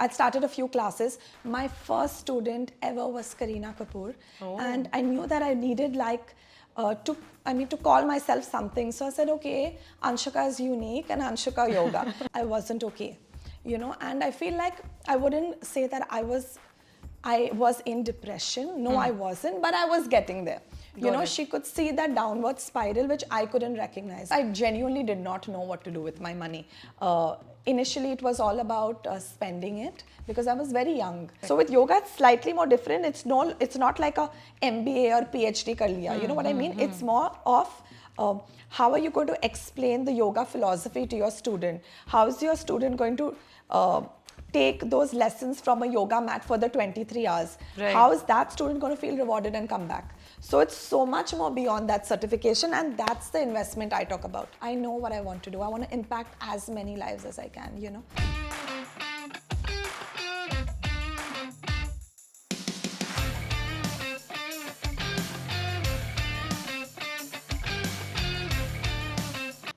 I started a few classes. My first student ever was Kareena Kapoor. And I knew that I needed to call myself something. So I said, okay, Anshuka is unique and Anshuka Yoga. I wasn't okay, and I feel like I wouldn't say that I was in depression. No, I wasn't, but I was getting there. She could see that downward spiral, which I couldn't recognize. I genuinely did not know what to do with my money. Initially, it was all about spending it because I was very young. So with yoga, it's slightly more different. It's not like a MBA or PhD kar liya. You know what I mean? It's more of how are you going to explain the yoga philosophy to your student? How is your student going to take those lessons from a yoga mat for the 23 hours? Right. How is that student going to feel rewarded and come back? So it's so much more beyond that certification, and that's the investment I talk about. I know what I want to do. I want to impact as many lives as I can,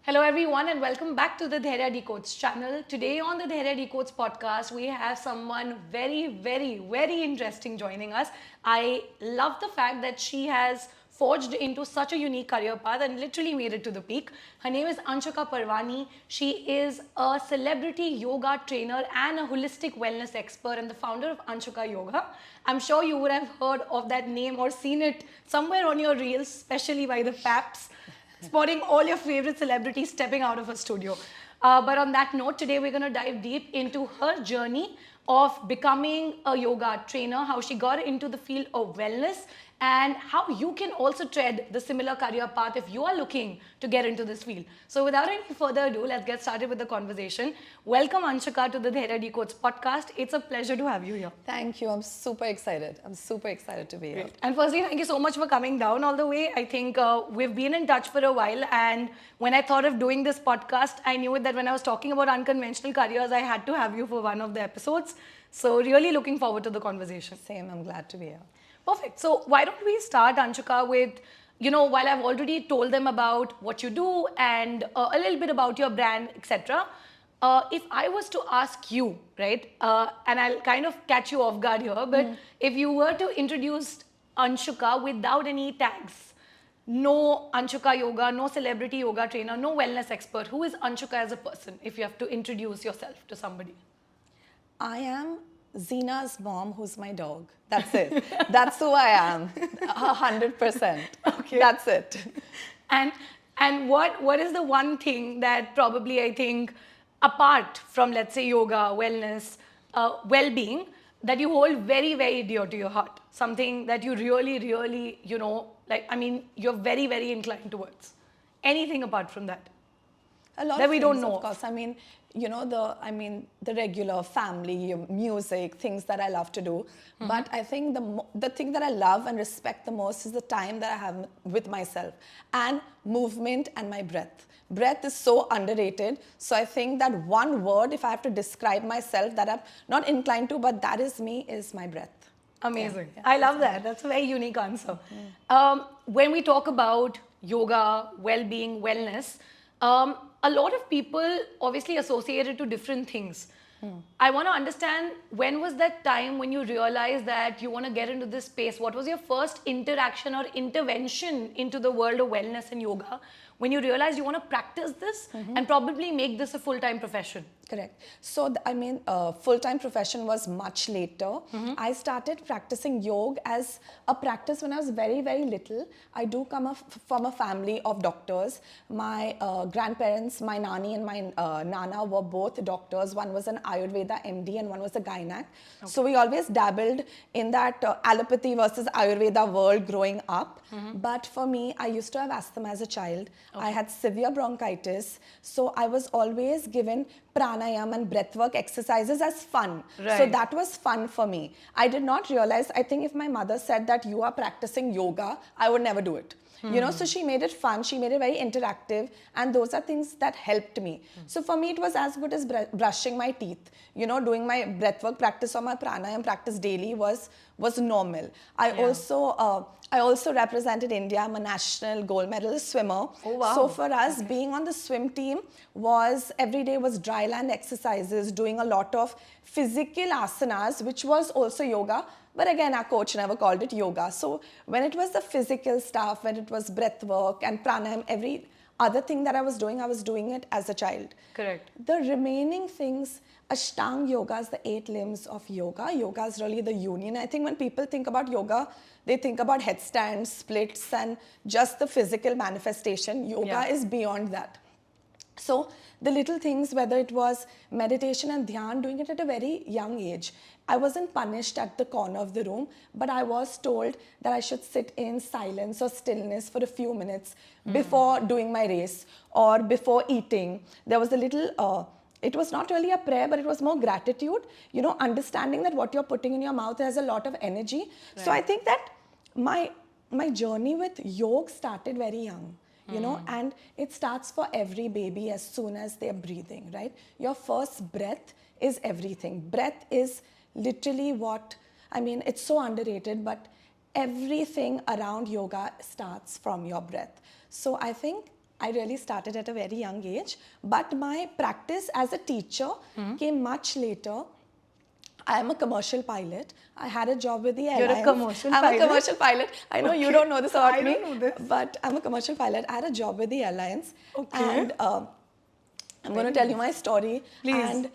Hello everyone and welcome back to the Dhairya Decodes channel. Today on the Dhairya Decodes podcast, we have someone very, very, very interesting joining us. I love the fact that she has forged into such a unique career path and literally made it to the peak. Her name is Anshuka Parwani. She is a celebrity yoga trainer and a holistic wellness expert and the founder of Anshuka Yoga. I'm sure you would have heard of that name or seen it somewhere on your reels, especially by the Paps. Spotting all your favorite celebrities stepping out of her studio. But on that note, today we're going to dive deep into her journey of becoming a yoga trainer, how she got into the field of wellness, and how you can also tread the similar career path if you are looking to get into this field. So without any further ado, let's get started with the conversation. Welcome Anshuka to the Dhairya Decodes podcast. It's a pleasure to have you here. Thank you. I'm super excited. To be here. Great. And firstly, thank you so much for coming down all the way. I think we've been in touch for a while, and when I thought of doing this podcast, I knew that when I was talking about unconventional careers, I had to have you for one of the episodes. So really looking forward to the conversation. Same. I'm glad to be here. Perfect. So why don't we start, Anshuka, with, while I've already told them about what you do and a little bit about your brand, etc. If I was to ask you, right, and I'll kind of catch you off guard here, but if you were to introduce Anshuka without any tags, no Anshuka Yoga, no celebrity yoga trainer, no wellness expert, who is Anshuka as a person, if you have to introduce yourself to somebody? I am Zeena's mom, who's my dog. That's it. That's who I am. 100%. Okay. That's it. And what is the one thing that probably I think, apart from, let's say, yoga, wellness, well-being, that you hold very, very dear to your heart? Something that you really, really, you're very, very inclined towards. Anything apart from that? A lot that of we things, don't know. Of course. The regular family, music, things that I love to do. But I think the thing that I love and respect the most is the time that I have with myself and movement and my breath. Breath is so underrated. So I think that one word, if I have to describe myself that I'm not inclined to, but that is me, is my breath. Amazing. Yeah, I love that. That's a very unique answer. When we talk about yoga, well-being, wellness, a lot of people obviously associate it to different things. I want to understand, when was that time when you realized that you want to get into this space? What was your first interaction or intervention into the world of wellness and yoga when you realized you want to practice this and probably make this a full-time profession? Correct. So, full-time profession was much later. I started practicing yoga as a practice when I was very, very little. I do come from a family of doctors. My grandparents, my nani and my nana were both doctors. One was an Ayurveda MD and one was a gynac. Okay. So we always dabbled in that allopathy versus Ayurveda world growing up. But for me, I used to have asthma as a child. Okay. I had severe bronchitis. So I was always given pranayam and breathwork exercises as fun. Right. So that was fun for me. I did not realize, I think if my mother said that you are practicing yoga, I would never do it. So she made it fun, she made it very interactive, and those are things that helped me. So for me, it was as good as brushing my teeth. Doing my breathwork practice or my pranayam practice daily was normal. I also represented India. I'm a national gold medalist swimmer. Oh, wow. So for us, being on the swim team was, every day was dry Thailand exercises, doing a lot of physical asanas, which was also yoga. But again, our coach never called it yoga. So when it was the physical stuff, when it was breath work and pranayam, every other thing that I was doing it as a child. Correct. The remaining things, Ashtanga yoga is the 8 limbs of yoga. Yoga is really the union. I think when people think about yoga, they think about headstands, splits, and just the physical manifestation. Yoga is beyond that. So the little things, whether it was meditation and dhyan, doing it at a very young age. I wasn't punished at the corner of the room, but I was told that I should sit in silence or stillness for a few minutes before doing my race or before eating. There was a little, it was not really a prayer, but it was more gratitude, you know, understanding that what you're putting in your mouth has a lot of energy. Right. So I think that my journey with yoga started very young. You know, and it starts for every baby as soon as they're breathing, right? Your first breath is everything. Breath is literally what, I mean, it's so underrated, but everything around yoga starts from your breath. So I think I really started at a very young age, but my practice as a teacher came much later. I am a commercial pilot. I had a job with the airlines. You're a commercial pilot? I'm a commercial pilot. I know you don't know this about me. I don't know this. But I'm a commercial pilot. I had a job with the airlines. Okay. And I'm going to tell you my story. Please. And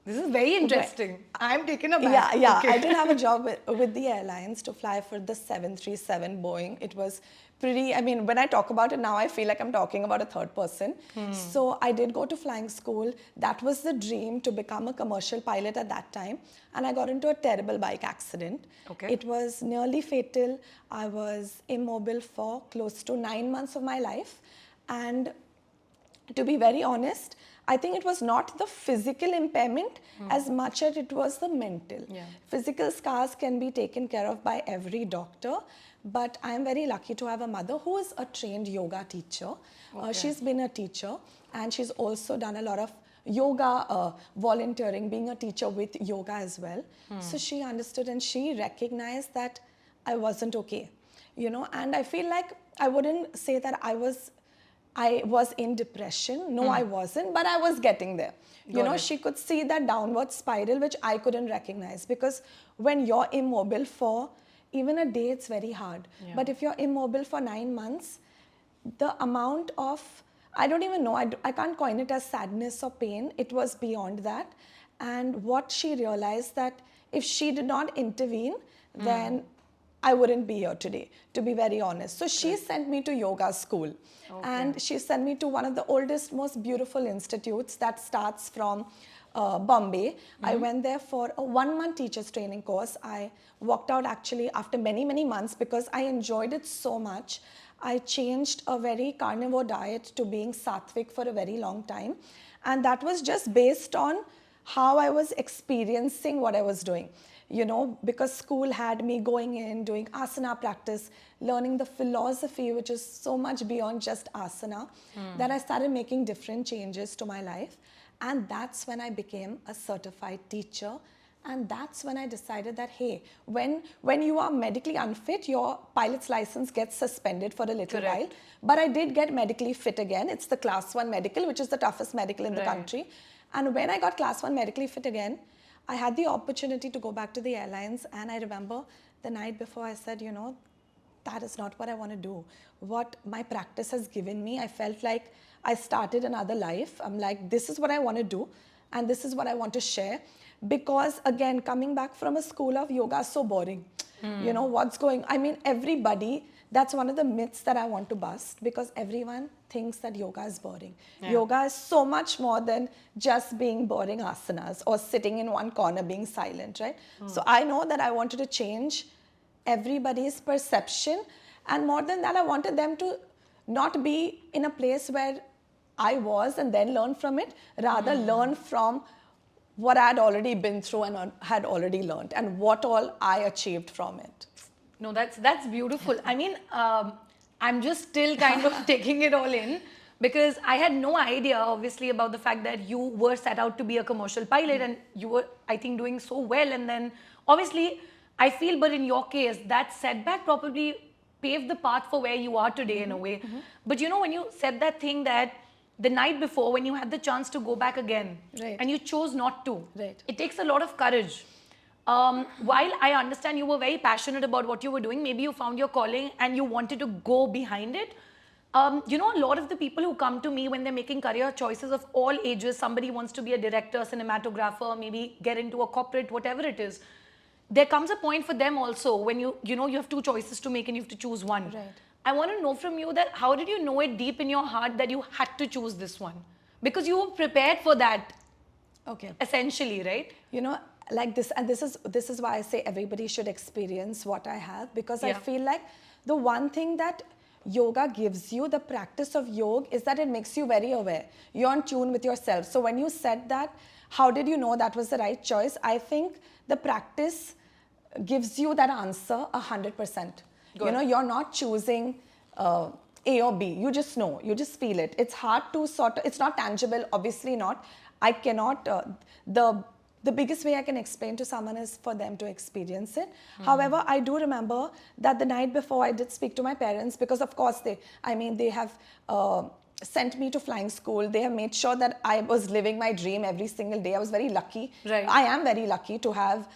this is very interesting. I'm taken aback. Yeah. Okay. I did have a job with the airlines to fly for the 737 Boeing. It was pretty, I mean, when I talk about it now, I feel like I'm talking about a third person. So I did go to flying school. That was the dream, to become a commercial pilot at that time. And I got into a terrible bike accident. Okay. It was nearly fatal. I was immobile for close to 9 months of my life. And to be very honest, I think it was not the physical impairment as much as it was the mental. Yeah. Physical scars can be taken care of by every doctor, but I am very lucky to have a mother who is a trained yoga teacher. She's been a teacher, and she's also done a lot of yoga volunteering, being a teacher with yoga as well. So she understood and she recognized that I wasn't okay, you know, and I feel like I wouldn't say that I was in depression. No, I wasn't, but I was getting there. You know, she could see that downward spiral, which I couldn't recognize, because when you're immobile for even a day, it's very hard. Yeah. But if you're immobile for 9 months, the amount of, I don't even know, I can't coin it as sadness or pain. It was beyond that. And what she realized, that if she did not intervene, then I wouldn't be here today, to be very honest. So she sent me to yoga school. And she sent me to one of the oldest, most beautiful institutes that starts from Bombay. I went there for a 1-month teacher's training course. I walked out actually after many, many months because I enjoyed it so much. I changed a very carnivore diet to being sattvic for a very long time. And that was just based on how I was experiencing what I was doing. You know, because school had me going in, doing asana practice, learning the philosophy, which is so much beyond just asana, that I started making different changes to my life. And that's when I became a certified teacher. And that's when I decided that, hey, when you are medically unfit, your pilot's license gets suspended for a little while. But I did get medically fit again. It's the class 1 medical, which is the toughest medical in the country. And when I got class 1 medically fit again, I had the opportunity to go back to the airlines, and I remember the night before I said, you know, that is not what I want to do. What my practice has given me, I felt like I started another life. I'm like, this is what I want to do, and this is what I want to share. Because again, coming back from a school of yoga is so boring. You know, what's going, I mean, everybody, that's one of the myths that I want to bust, because everyone thinks that yoga is boring. Yoga is so much more than just being boring asanas or sitting in one corner being silent, right? So I know that I wanted to change everybody's perception, and more than that, I wanted them to not be in a place where I was and then learn from it, rather learn from what I had already been through and had already learned, and what all I achieved from it. No, that's beautiful. I mean, I'm just still kind of taking it all in, because I had no idea, obviously, about the fact that you were set out to be a commercial pilot, and you were, I think, doing so well. And then, obviously, I feel, but in your case, that setback probably paved the path for where you are today in a way. But you know, when you said that thing that the night before when you had the chance to go back again, Right. and you chose not to. Right. It takes a lot of courage. While I understand you were very passionate about what you were doing, maybe you found your calling and you wanted to go behind it. You know, a lot of the people who come to me when they're making career choices of all ages, somebody wants to be a director, cinematographer, maybe get into a corporate, whatever it is. There comes a point for them also when you know you have two choices to make and you have to choose one. Right. I want to know from you that how did you know it deep in your heart that you had to choose this one? Because you were prepared for that, Okay. essentially, right? You know, like this, and this is why I say everybody should experience what I have, because I Yeah. feel like the one thing that yoga gives you, the practice of yoga, is that it makes you very aware. You're in tune with yourself. So when you said that, how did you know that was the right choice? I think the practice gives you that answer 100%. Good. You know, you're not choosing A or B. You just know, you just feel it. It's hard to sort of, it's not tangible, obviously not. I cannot, the biggest way I can explain to someone is for them to experience it. However, I do remember that the night before I did speak to my parents, because of course they have sent me to flying school. They have made sure that I was living my dream every single day. I was very lucky. Right. I am very lucky to have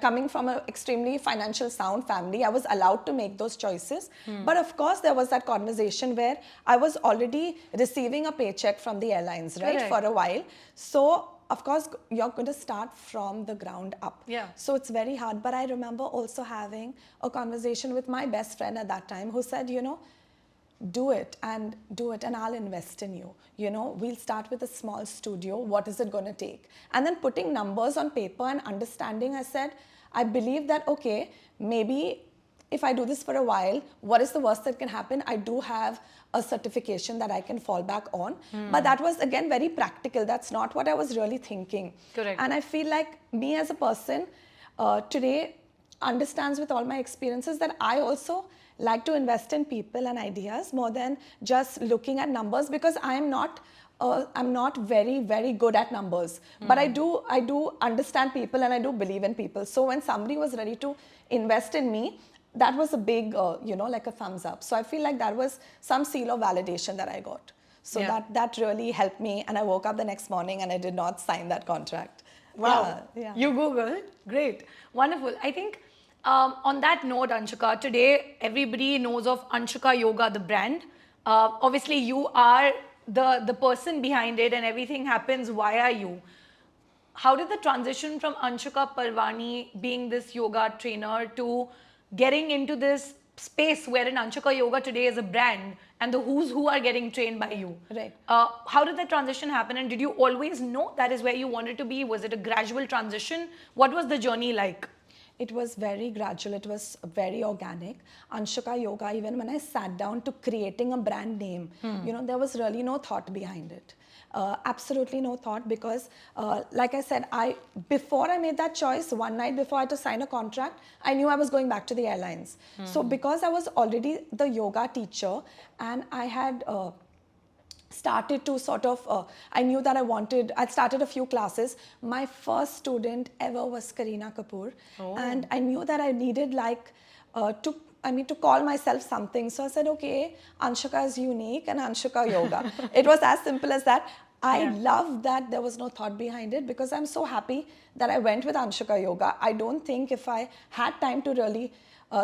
coming from an extremely financial sound family. I was allowed to make those choices. But of course, there was that conversation where I was already receiving a paycheck from the airlines, right, Correct. for a while. So of course, you're going to start from the ground up. Yeah. So it's very hard. But I remember also having a conversation with my best friend at that time who said, you know, do it and I'll invest in you. You know, we'll start with a small studio. What is it going to take? And then putting numbers on paper and understanding, I said, I believe that, okay, maybe if I do this for a while, what is the worst that can happen? I do have a certification that I can fall back on. But that was, again, very practical. That's not what I was really thinking. Correct. And I feel like me as a person today understands with all my experiences that I also like to invest in people and ideas more than just looking at numbers, because I'm not very, very good at numbers. But I do understand people and I do believe in people. So when somebody was ready to invest in me, that was a big, like a thumbs up. So I feel like that was some seal of validation that I got. So Yeah. that really helped me. And I woke up the next morning and I did not sign that contract. Wow. Yeah. You Googled. Great. Wonderful. I think on that note, Anshuka, today everybody knows of Anshuka Yoga, the brand. Obviously, you are the person behind it and everything happens via you. How did the transition from Anshuka Parwani being this yoga trainer to getting into this space wherein Anshuka Yoga today is a brand and the who's who are getting trained by you? Right. How did that transition happen, and did you always know that is where you wanted to be? Was it a gradual transition? What was the journey like? It was very gradual. It was very organic. Anshuka Yoga, even when I sat down to creating a brand name, there was really no thought behind it. Absolutely no thought, because like I said, before I made that choice, one night before I had to sign a contract, I knew I was going back to the airlines. So because I was already the yoga teacher and I had started to sort of, I knew that I'd started a few classes. My first student ever was Kareena Kapoor. And I knew that I needed to call myself something. So I said, okay, Anshuka is unique and Anshuka Yoga. It was as simple as that. I love that there was no thought behind it, because I'm so happy that I went with Anshuka Yoga. I don't think if I had time to really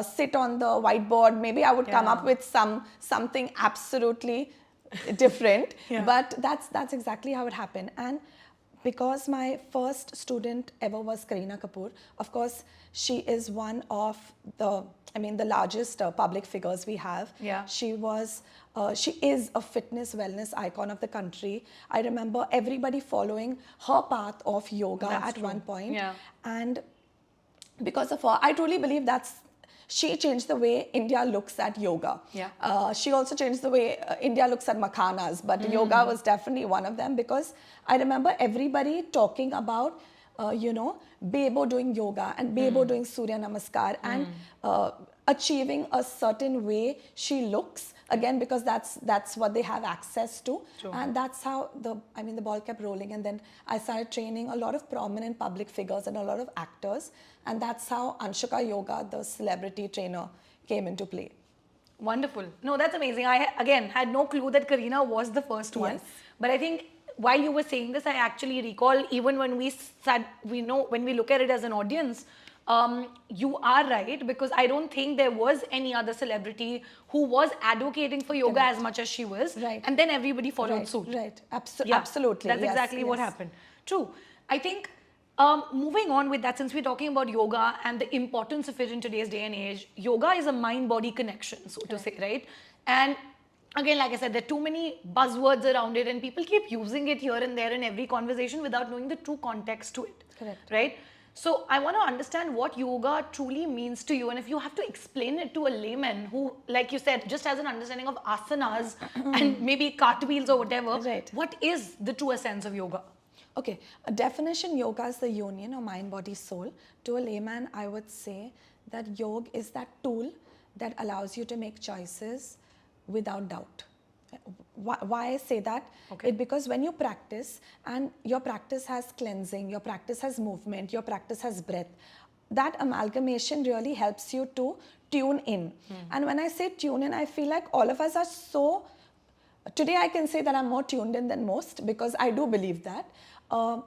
sit on the whiteboard, maybe I would come up with something absolutely different. But that's exactly how it happened. And because my first student ever was Kareena Kapoor, of course, she is one of the largest public figures we have. Yeah. She is a fitness wellness icon of the country. I remember everybody following her path of yoga That's at true. one point. Yeah. And because of her, I truly believe she changed the way India looks at yoga. Yeah. She also changed the way India looks at makhanas, but yoga was definitely one of them, because I remember everybody talking about, Bebo doing yoga and Bebo doing Surya Namaskar and achieving a certain way she looks, again, because that's what they have access to. True. And that's how the ball kept rolling. And then I started training a lot of prominent public figures and a lot of actors. And that's how Anshuka Yoga, the celebrity trainer, came into play. Wonderful. No, that's amazing. I, again, had no clue that Kareena was the first one. Yes. But I think while you were saying this, I actually recall, even when we said, we know, when we look at it as an audience, you are right, because I don't think there was any other celebrity who was advocating for yoga as much as she was. Right. And then everybody followed suit. Right. Yeah, Absolutely. That's Yes, exactly what yes. happened. True. I think moving on with that, since we're talking about yoga and the importance of it in today's day and age, yoga is a mind-body connection, so to say, right? And again, like I said, there are too many buzzwords around it, and people keep using it here and there in every conversation without knowing the true context to it. Correct. Right? So I want to understand what yoga truly means to you, and if you have to explain it to a layman who, like you said, just has an understanding of asanas and maybe cartwheels or whatever, Right. what is the true essence of yoga? Okay, a definition, yoga is the union of mind, body, soul. To a layman, I would say that yoga is that tool that allows you to make choices without doubt. Why I say that? Okay. Because when you practice, and your practice has cleansing, your practice has movement, your practice has breath, that amalgamation really helps you to tune in. And when I say tune in, I feel like all of us are so... Today I can say that I'm more tuned in than most, because I do believe that.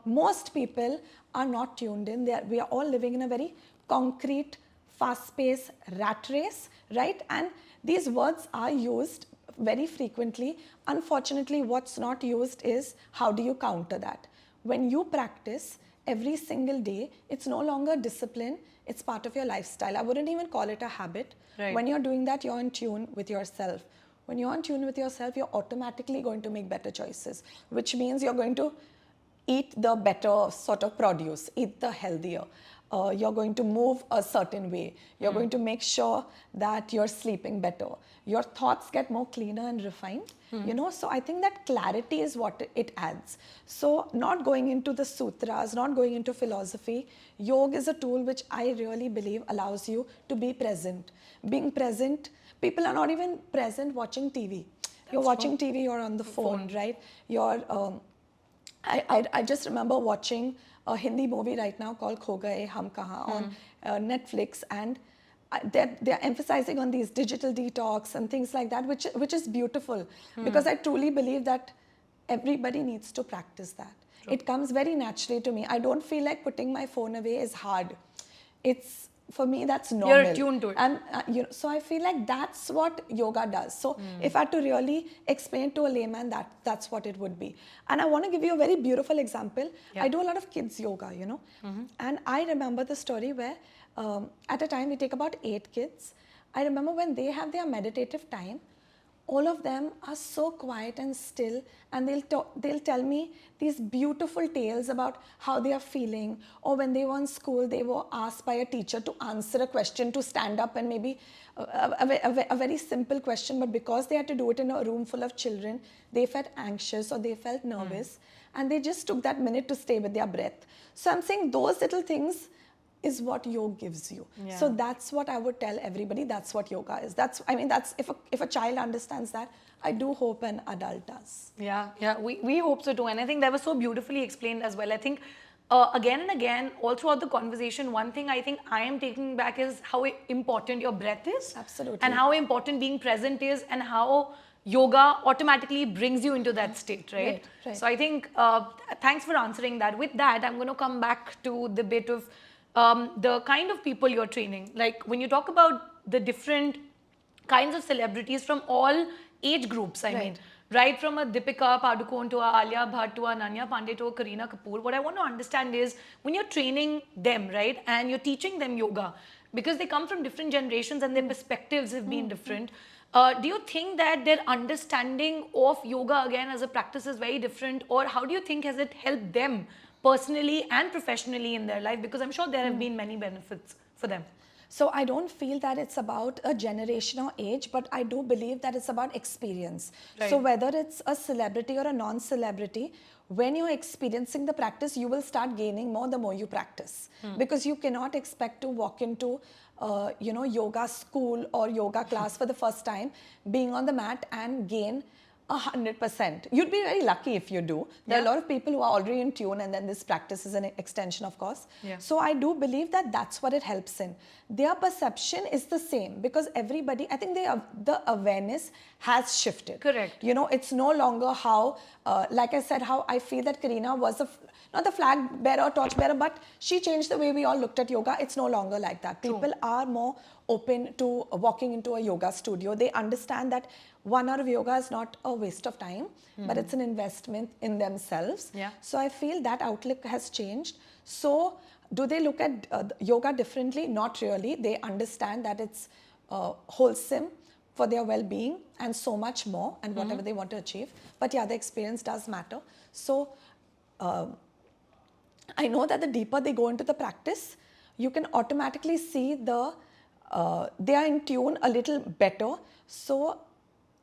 Most people are not tuned in. We are all living in a very concrete, fast-paced rat race, right? And these words are used very frequently. Unfortunately, what's not used is how do you counter that? When you practice every single day, it's no longer discipline, it's part of your lifestyle. I wouldn't even call it a habit. Right. When you're doing that, you're in tune with yourself. When you're in tune with yourself, you're automatically going to make better choices, which means you're going to eat the better sort of produce, eat the healthier. You're going to move a certain way. You're going to make sure that you're sleeping better. Your thoughts get more cleaner and refined, you know. So I think that clarity is what it adds. So not going into the sutras, not going into philosophy, yoga is a tool which I really believe allows you to be present. Being present, people are not even present watching TV. You're watching TV, you're on the phone, right? You're... I just remember watching a Hindi movie right now called Kho Gaye Hum Kahan on Netflix, and they're emphasizing on these digital detox and things like that, which is beautiful, because I truly believe that everybody needs to practice that. True. It comes very naturally to me. I don't feel like putting my phone away is hard. It's, for me, that's normal. You're attuned to it. And you know, so I feel like that's what yoga does. So if I had to really explain to a layman, that's what it would be. And I want to give you a very beautiful example. I do a lot of kids yoga, you know. And I remember the story where at a time we take about 8 kids. I remember when they have their meditative time, all of them are so quiet and still, and they'll tell me these beautiful tales about how they are feeling, or when they were in school, they were asked by a teacher to answer a question, to stand up, and maybe a very simple question, but because they had to do it in a room full of children, they felt anxious or they felt nervous, and they just took that minute to stay with their breath. So I'm saying those little things is what yoga gives you. Yeah. So that's what I would tell everybody. That's what yoga is. That's if a child understands that, I do hope an adult does. Yeah, we hope so too. And I think that was so beautifully explained as well. I think again and again, all throughout the conversation, one thing I think I am taking back is how important your breath is. Absolutely. And how important being present is, and how yoga automatically brings you into that state, right? Right. So I think, thanks for answering that. With that, I'm going to come back to the bit of the kind of people you're training. Like when you talk about the different kinds of celebrities from all age groups, I mean, right from a Deepika Padukone to a Alia Bhatt to a Ananya Pandey to a Kareena Kapoor, what I want to understand is when you're training them, right, and you're teaching them yoga, because they come from different generations and their perspectives have been different, do you think that their understanding of yoga again as a practice is very different, or how do you think has it helped them personally and professionally in their life? Because I'm sure there have been many benefits for them. So I don't feel that it's about a generation or age, but I do believe that it's about experience. Right. So whether it's a celebrity or a non-celebrity, when you're experiencing the practice, you will start gaining more the more you practice. Because you cannot expect to walk into yoga school or yoga class for the first time, being on the mat and gain 100%. You'd be very lucky if you do. There are a lot of people who are already in tune, and then this practice is an extension, of course. Yeah. So I do believe that that's what it helps in. Their perception is the same because everybody, I think the awareness has shifted. Correct. You know, it's no longer how, like I said, how I feel that Kareena was not the flag bearer, torch bearer, but she changed the way we all looked at yoga. It's no longer like that. True. People are more open to walking into a yoga studio. They understand that 1 hour of yoga is not a waste of time, but it's an investment in themselves. Yeah. So I feel that outlook has changed. So do they look at yoga differently? Not really. They understand that it's wholesome for their well-being and so much more and whatever they want to achieve. But yeah, the experience does matter. So I know that the deeper they go into the practice, you can automatically see they are in tune a little better. So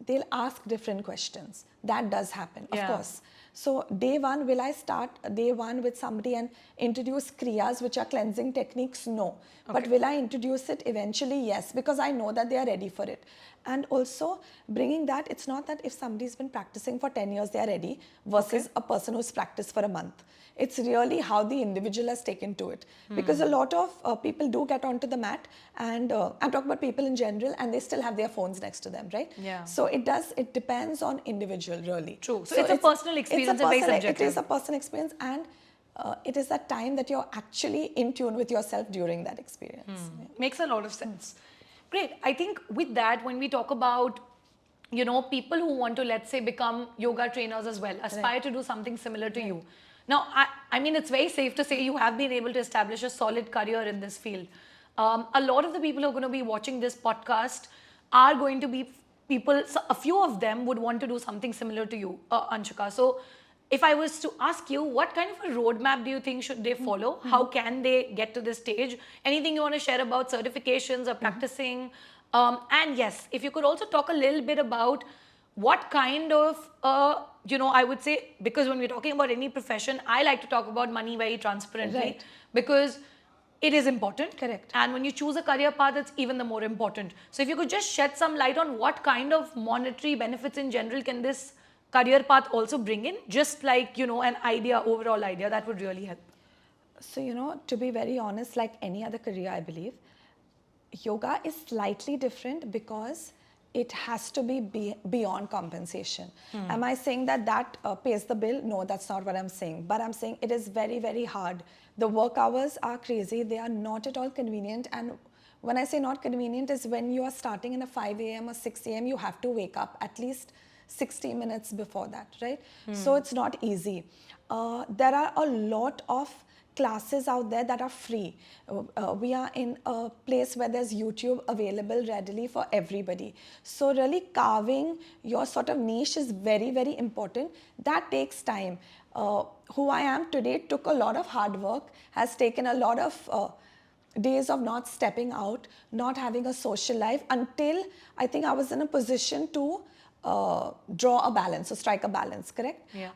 they'll ask different questions. That does happen, of course. So day one, will I start day one with somebody and introduce kriyas, which are cleansing techniques? No. But will I introduce it eventually? Yes, because I know that they are ready for it. And also bringing that, it's not that if somebody's been practicing for 10 years, they are ready versus a person who's practiced for a month. It's really how the individual has taken to it. Because a lot of people do get onto the mat, and I'm talking about people in general, and they still have their phones next to them, right? Yeah. So it depends on individual, really. True. So it's a personal experience, it's a very personal, subjective. It is a personal experience, and it is that time that you're actually in tune with yourself during that experience. Yeah. Makes a lot of sense. Great. I think with that, when we talk about, you know, people who want to, let's say, become yoga trainers as well, aspire to do something similar to you. Now, I mean, it's very safe to say you have been able to establish a solid career in this field. A lot of the people who are going to be watching this podcast are going to be people, so a few of them would want to do something similar to you, Anshuka. So if I was to ask you, what kind of a roadmap do you think should they follow? How can they get to this stage? Anything you want to share about certifications or practicing? And yes, if you could also talk a little bit about what kind of, you know, I would say, because when we're talking about any profession, I like to talk about money very transparently, because it is important. Correct. And when you choose a career path, it's even the more important. So if you could just shed some light on what kind of monetary benefits in general can this career path also bring in, just like, you know, an idea, overall idea, that would really help. So, you know, to be very honest, like any other career, I believe, yoga is slightly different because it has to be beyond compensation. Am I saying that pays the bill? No, that's not what I'm saying. But I'm saying it is very, very hard. The work hours are crazy. They are not at all convenient. And when I say not convenient is when you are starting in a 5 a.m. or 6 a.m., you have to wake up at least 60 minutes before that, right? So it's not easy. There are a lot of classes out there that are free. We are in a place where there's YouTube available readily for everybody. So really carving your sort of niche is very, very important. That takes time. Who I am today took a lot of hard work, has taken a lot of days of not stepping out, not having a social life, until I think I was in a position to draw a balance or strike a balance, correct? Yeah.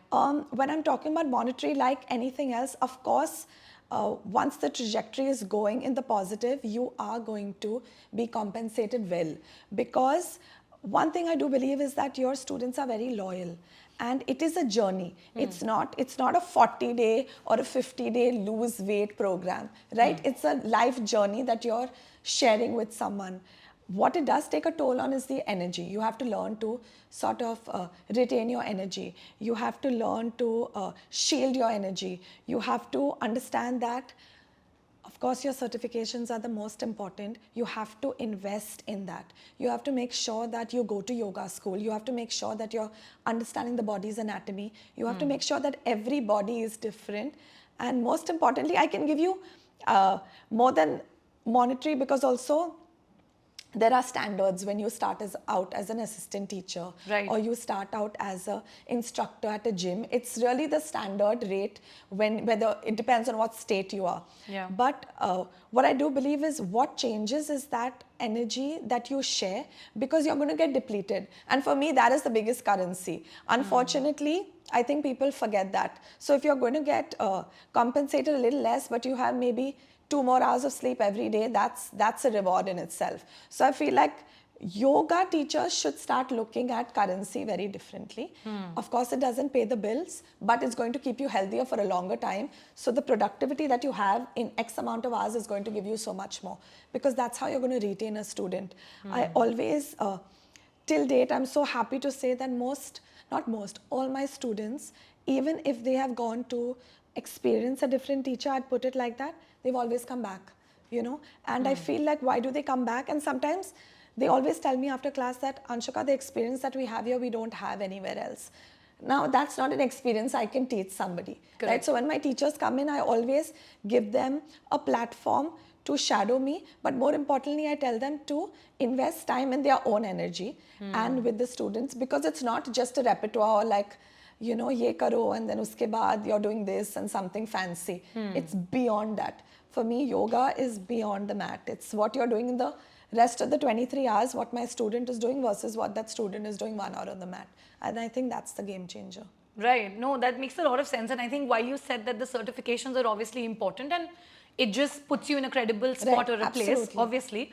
When I'm talking about monetary, like anything else, of course, once the trajectory is going in the positive, you are going to be compensated well. Because one thing I do believe is that your students are very loyal. And it is a journey. It's not a 40-day or a 50-day lose weight program, right? It's a life journey that you're sharing with someone. What it does take a toll on is the energy. You have to learn to sort of retain your energy. You have to learn to shield your energy. You have to understand that, of course, your certifications are the most important. You have to invest in that. You have to make sure that you go to yoga school. You have to make sure that you're understanding the body's anatomy. You have to make sure that every body is different. And most importantly, I can give you more than monetary, because also there are standards when you start out as an assistant teacher, right, or you start out as an instructor at a gym. It's really the standard rate whether it depends on what state you are. Yeah. But what I do believe is what changes is that energy that you share, because you're going to get depleted. And for me, that is the biggest currency. Unfortunately, I think people forget that. So if you're going to get compensated a little less, but you have maybe 2 more hours of sleep every day, that's a reward in itself. So I feel like yoga teachers should start looking at currency very differently. Of course, it doesn't pay the bills, but it's going to keep you healthier for a longer time. So the productivity that you have in X amount of hours is going to give you so much more, because that's how you're going to retain a student. I always, till date, I'm so happy to say that all my students, even if they have gone to experience a different teacher, I'd put it like that, they've always come back, and I feel like, why do they come back? And sometimes they always tell me after class that, Anshuka, the experience that we have here, we don't have anywhere else. Now, that's not an experience I can teach somebody. Correct. Right? So when my teachers come in, I always give them a platform to shadow me, but more importantly, I tell them to invest time in their own energy and with the students, because it's not just a repertoire like, ye karo and then uske baad you're doing this and something fancy. It's beyond that. For me, yoga is beyond the mat. It's what you're doing in the rest of the 23 hours, what my student is doing versus what that student is doing 1 hour on the mat. And I think that's the game changer. Right. No, that makes a lot of sense. And I think while you said that the certifications are obviously important and it just puts you in a credible spot or a place, obviously.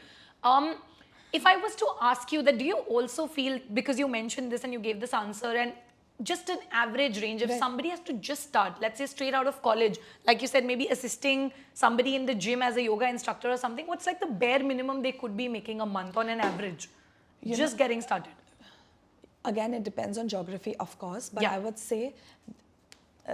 If I was to ask you that, do you also feel, because you mentioned this and you gave this answer, and just an average range, if somebody has to just start, let's say straight out of college, like you said, maybe assisting somebody in the gym as a yoga instructor or something, what's like the bare minimum they could be making a month on an average? Just getting started. Again, it depends on geography, of course, but I would say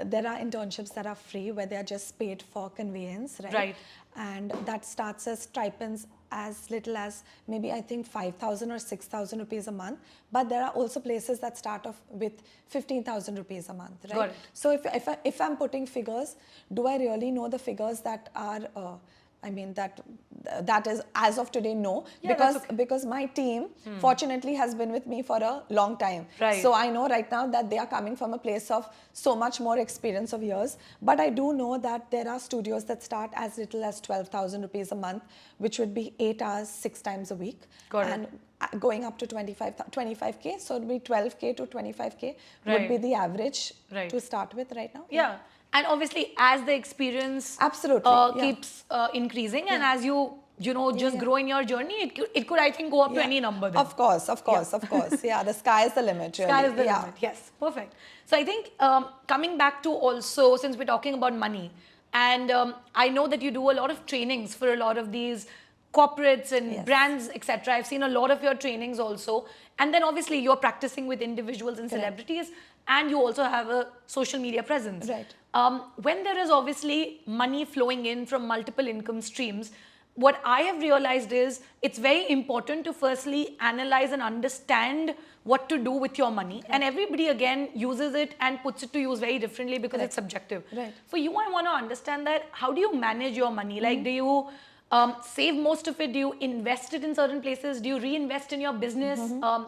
there are internships that are free where they are just paid for conveyance, right? Right. And that starts as stipends as little as maybe I think 5,000 or 6,000 rupees a month. But there are also places that start off with 15,000 rupees a month, right? Got it. So if I'm putting figures, do I really know the figures that are, that is as of today, no, because my team fortunately has been with me for a long time. Right. So I know right now that they are coming from a place of so much more experience of years. But I do know that there are studios that start as little as 12,000 rupees a month, which would be 8 hours, 6 times a week. Got it. And going up to 25K, so it would be 12K to 25K would be the average to start with right now. Yeah. And obviously, as the experience keeps increasing, and as you just grow in your journey, it could I think go up to any number then. Of course. Yeah, the sky is the limit, really. Sky is the limit. Yes, perfect. So I think coming back to also, since we're talking about money, and I know that you do a lot of trainings for a lot of these corporates and brands, etc. I've seen a lot of your trainings also. And then obviously you're practicing with individuals and celebrities, and you also have a social media presence. Right. When there is obviously money flowing in from multiple income streams, what I have realized is it's very important to firstly analyze and understand what to do with your money. And everybody again uses it and puts it to use very differently because it's subjective. Right. For you, I want to understand that, how do you manage your money? Like, do you save most of it? Do you invest it in certain places? Do you reinvest in your business?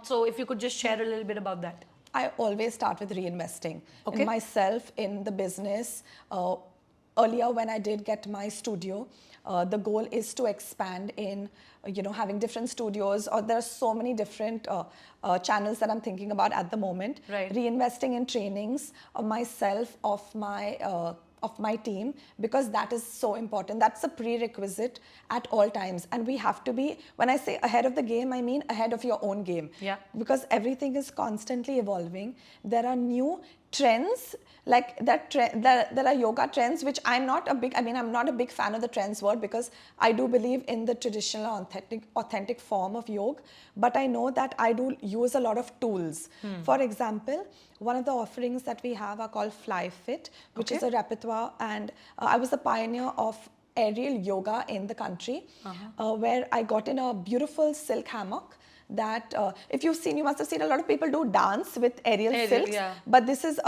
So if you could just share a little bit about that. I always start with reinvesting in myself, in the business. Earlier, when I did get my studio, the goal is to expand in, having different studios, or there are so many different channels that I'm thinking about at the moment. Right. Reinvesting in trainings of myself, of my team, because that is so important. That's a prerequisite at all times. And we have to be, when I say ahead of the game, I mean ahead of your own game. Yeah. Because everything is constantly evolving. There are new trends, like that there are yoga trends, which I'm not a big fan of the trends word, because I do believe in the traditional authentic form of yoga, but I know that I do use a lot of tools. For example, one of the offerings that we have are called Fly Fit, which is a repertoire, and I was the pioneer of aerial yoga in the country, where I got in a beautiful silk hammock that if you've seen, you must have seen a lot of people do dance with aerial silks, but this is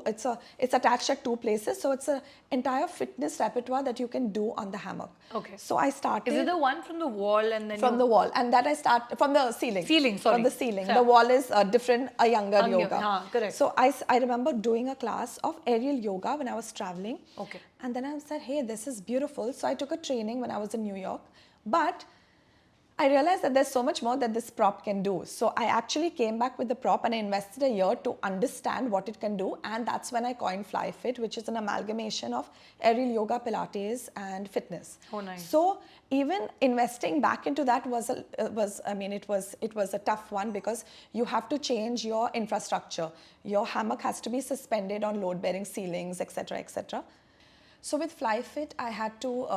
it's attached at two places, so it's an entire fitness repertoire that you can do on the hammock. Okay. So I started. Is it the one from the wall and then from the wall, and that I start from the ceiling. From the ceiling. Sorry. The wall is different, a younger yoga. Correct. So I remember doing a class of aerial yoga when I was traveling. Okay. And then I said, hey, this is beautiful. So I took a training when I was in New York, but I realized that there's so much more that this prop can do. So I actually came back with the prop and I invested a year to understand what it can do. And that's when I coined FlyFit, which is an amalgamation of aerial yoga, Pilates, and fitness. Oh, nice. So even investing back into that was a tough one, because you have to change your infrastructure. Your hammock has to be suspended on load-bearing ceilings, etc., etc. So with FlyFit, I had to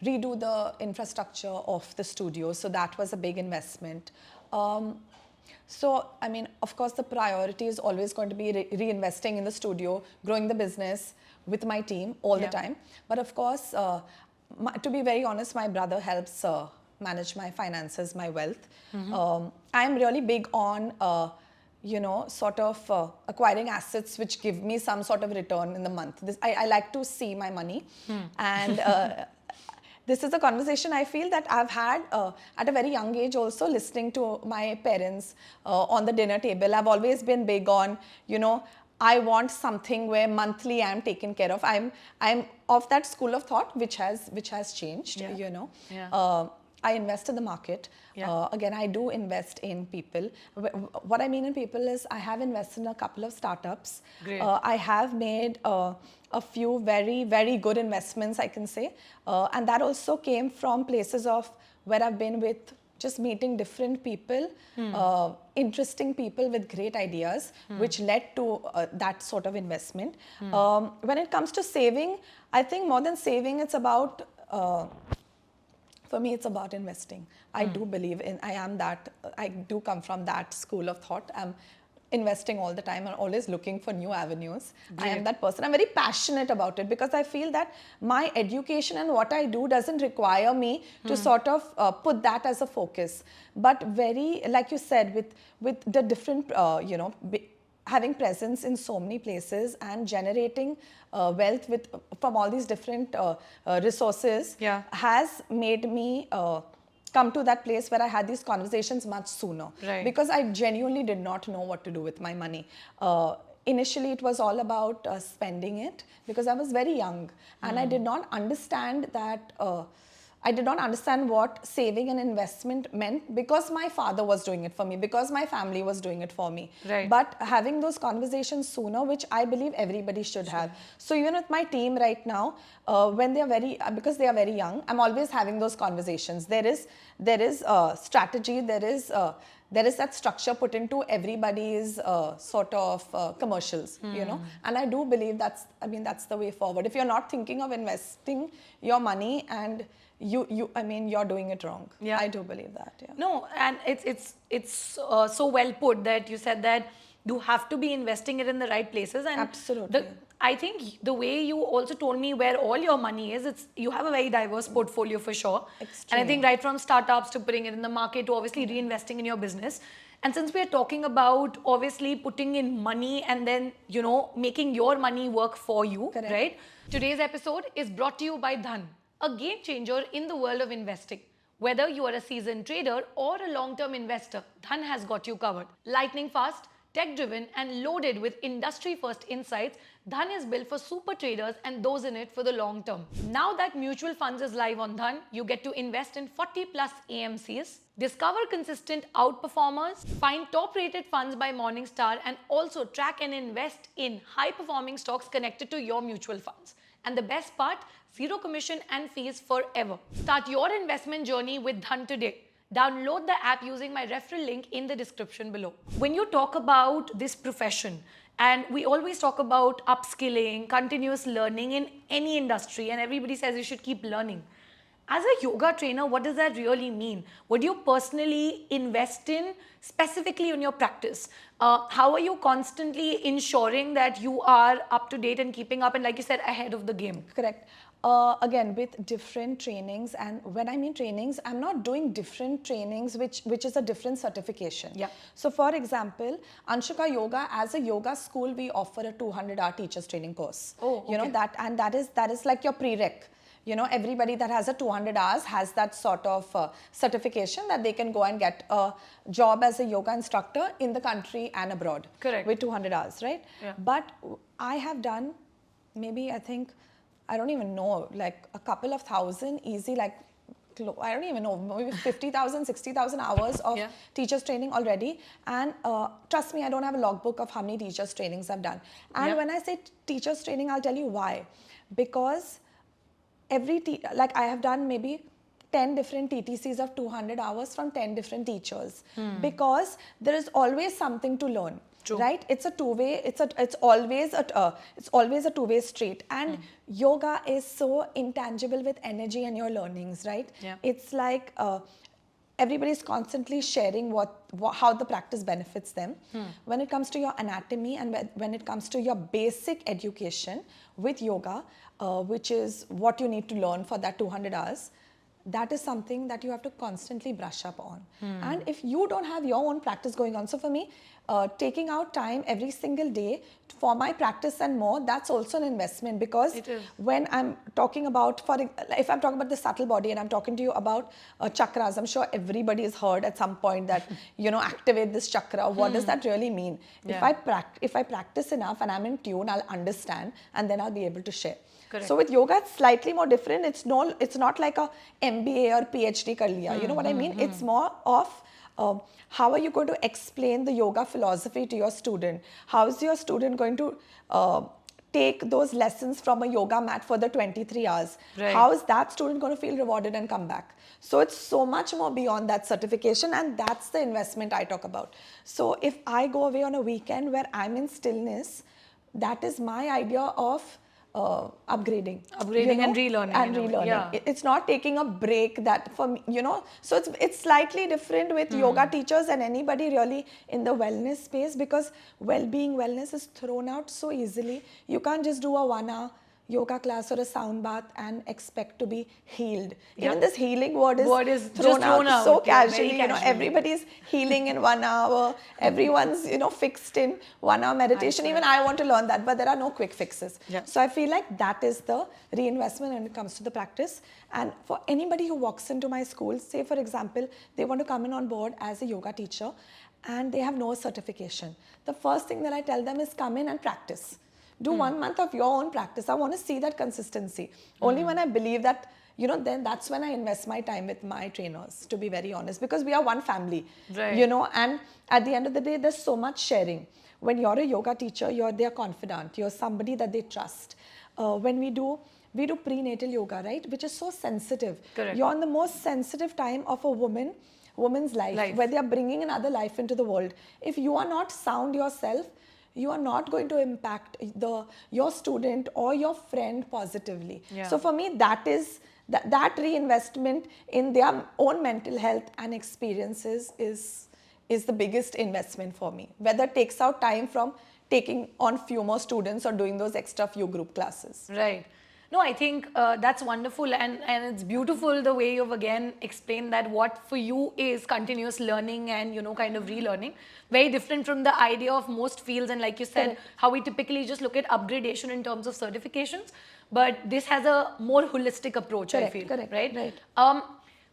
redo the infrastructure of the studio. So that was a big investment. So, I mean, of course, the priority is always going to be reinvesting in the studio, growing the business with my team all the time. But of course, to be very honest, my brother helps manage my finances, my wealth. I'm really big on acquiring assets which give me some sort of return in the month. I like to see my money. And this is a conversation I feel that I've had at a very young age also, listening to my parents on the dinner table. I've always been big on, I want something where monthly I'm taken care of. I'm of that school of thought which has changed, I invest in the market. Again, I do invest in people. What I mean in people is I have invested in a couple of startups. Great. I have made a few very, very good investments, I can say. And that also came from places of where I've been with just meeting different people, interesting people with great ideas, which led to that sort of investment. When it comes to saving, I think more than saving, it's about... for me, it's about investing. I do believe in, I do come from that school of thought. I'm investing all the time and always looking for new avenues. Great. I am that person. I'm very passionate about it, because I feel that my education and what I do doesn't require me to sort of put that as a focus. But very, like you said, with the different, having presence in so many places and generating wealth from all these different resources has made me come to that place where I had these conversations much sooner. Right. Because I genuinely did not know what to do with my money. Initially, it was all about spending it, because I was very young and I did not understand that. I did not understand what saving and investment meant, because my father was doing it for me, because my family was doing it for me. Right. But having those conversations sooner, which I believe everybody should have. So even with my team right now, when they are because they are very young, I'm always having those conversations. There is strategy, there is that structure put into everybody's sort of commercials, and I do believe that's the way forward. If you're not thinking of investing your money and you're doing it wrong. Yeah. I do believe that. Yeah. No, and it's so well put that you said that you have to be investing it in the right places. And absolutely. I think the way you also told me where all your money is, you have a very diverse portfolio for sure. Extreme. And I think right from startups to putting it in the market to obviously reinvesting in your business. And since we are talking about obviously putting in money and then, making your money work for you, correct, right? Today's episode is brought to you by Dhan, a game changer in the world of investing. Whether you are a seasoned trader or a long-term investor, Dhan has got you covered. Lightning fast, tech-driven and loaded with industry-first insights, Dhan is built for super traders and those in it for the long term. Now that mutual funds is live on Dhan, you get to invest in 40 plus AMCs, discover consistent outperformers, find top-rated funds by Morningstar, and also track and invest in high-performing stocks connected to your mutual funds. And the best part, zero commission and fees forever. Start your investment journey with Dhan today. Download the app using my referral link in the description below. When you talk about this profession, and we always talk about upskilling, continuous learning in any industry, and everybody says you should keep learning. As a yoga trainer, what does that really mean? What do you personally invest in specifically in your practice? How are you constantly ensuring that you are up to date and keeping up and, like you said, ahead of the game? Correct. Again, with different trainings, and when I mean trainings, I'm not doing different trainings which is a different certification. Yeah. So for example, Anshuka Yoga, as a yoga school, we offer a 200-hour teachers training course. Oh, okay. That is like your prereq. Everybody that has a 200 hours has that sort of certification that they can go and get a job as a yoga instructor in the country and abroad. Correct. With 200 hours, right? Yeah. But I have done maybe, I don't even know, like a couple of thousand easy, like I don't even know, maybe 50,000, 60,000 hours of teachers training already. And trust me, I don't have a logbook of how many teachers trainings I've done. And when I say teachers training, I'll tell you why. Because like I have done maybe 10 different TTCs of 200 hours from 10 different teachers, because there is always something to learn. True. Right? It's a two-way. It's always a two-way street. And yoga is so intangible with energy and your learnings. Right? Yeah. It's like everybody's constantly sharing how the practice benefits them. When it comes to your anatomy and when it comes to your basic education with yoga, which is what you need to learn for that 200 hours, that is something that you have to constantly brush up on. And if you don't have your own practice going on, so for me, taking out time every single day for my practice and more, that's also an investment, because when I'm talking about, if I'm talking about the subtle body and I'm talking to you about chakras, I'm sure everybody has heard at some point that, activate this chakra. What does that really mean? Yeah. If I practice enough and I'm in tune, I'll understand, and then I'll be able to share. Correct. So with yoga, it's slightly more different. It's not like a MBA or PhD kar liya. You know what I mean? It's more of how are you going to explain the yoga philosophy to your student? How is your student going to take those lessons from a yoga mat for the 23 hours? Right. How is that student going to feel rewarded and come back? So it's so much more beyond that certification, and that's the investment I talk about. So if I go away on a weekend where I'm in stillness, that is my idea of upgrading and relearning. Yeah. It's not taking a break that for me, so it's slightly different with yoga teachers and anybody really in the wellness space, because wellness is thrown out so easily. You can't just do a 1 hour yoga class or a sound bath and expect to be healed. Even this healing word is thrown out so casually. Everybody's healing in 1 hour. Everyone's fixed in 1 hour meditation. Even I want to learn that, but there are no quick fixes. So I feel like that is the reinvestment when it comes to the practice. And for anybody who walks into my school, say for example, they want to come in on board as a yoga teacher and they have no certification, the first thing that I tell them is come in and practice. Do 1 month of your own practice. I want to see that consistency. Only when I believe that, then that's when I invest my time with my trainers, to be very honest, because we are one family, right. And at the end of the day, there's so much sharing. When you're a yoga teacher, you're their confidant, you're somebody that they trust. When we do prenatal yoga, right, which is so sensitive. Correct. You're in the most sensitive time of a woman's life, where they are bringing another life into the world. If you are not sound yourself, you are not going to impact your student or your friend positively. So for me, that is that reinvestment in their own mental health and experiences is the biggest investment for me. Whether it takes out time from taking on few more students or doing those extra few group classes. Right. No, I think that's wonderful, and it's beautiful the way you've again explained that what for you is continuous learning and kind of relearning. Very different from the idea of most fields, and like you said, how we typically just look at upgradation in terms of certifications. But this has a more holistic approach, I feel. Correct. Right.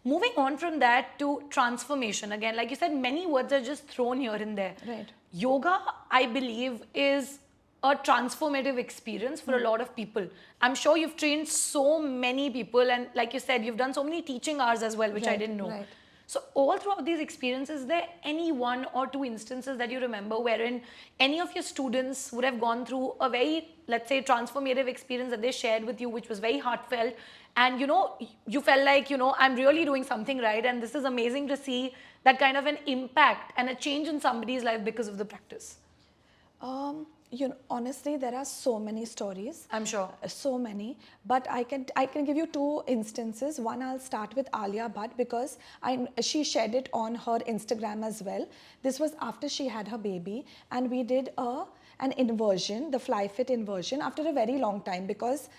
Moving on from that to transformation, again, like you said, many words are just thrown here and there. Right. Yoga, I believe, is a transformative experience for a lot of people. I'm sure you've trained so many people, and like you said, you've done so many teaching hours as well, which I didn't know. Right. So all throughout these experiences, is there any 1 or 2 instances that you remember wherein any of your students would have gone through a very, let's say, transformative experience that they shared with you, which was very heartfelt, and you felt like, I'm really doing something right, and this is amazing to see that kind of an impact and a change in somebody's life because of the practice? Honestly, there are so many stories. I'm sure. So many. But I can give you 2 instances. One, I'll start with Alia Bhatt, because she shared it on her Instagram as well. This was after she had her baby, and we did an inversion, the fly fit inversion, after a very long time, because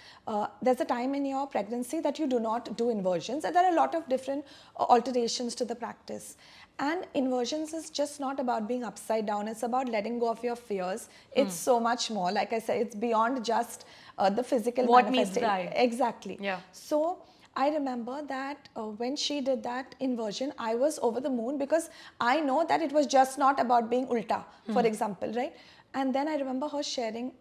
there's a time in your pregnancy that you do not do inversions, and there are a lot of different alterations to the practice. And inversions is just not about being upside down. It's about letting go of your fears. It's so much more. Like I said, it's beyond just the physical manifestation. What meets the eye. Exactly. Yeah. So I remember that when she did that inversion, I was over the moon, because I know that it was just not about being ulta, for example, right? And then I remember her sharing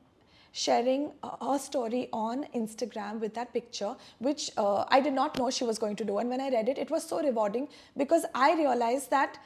sharing her story on Instagram with that picture, which I did not know she was going to do. And when I read it, it was so rewarding because I realized that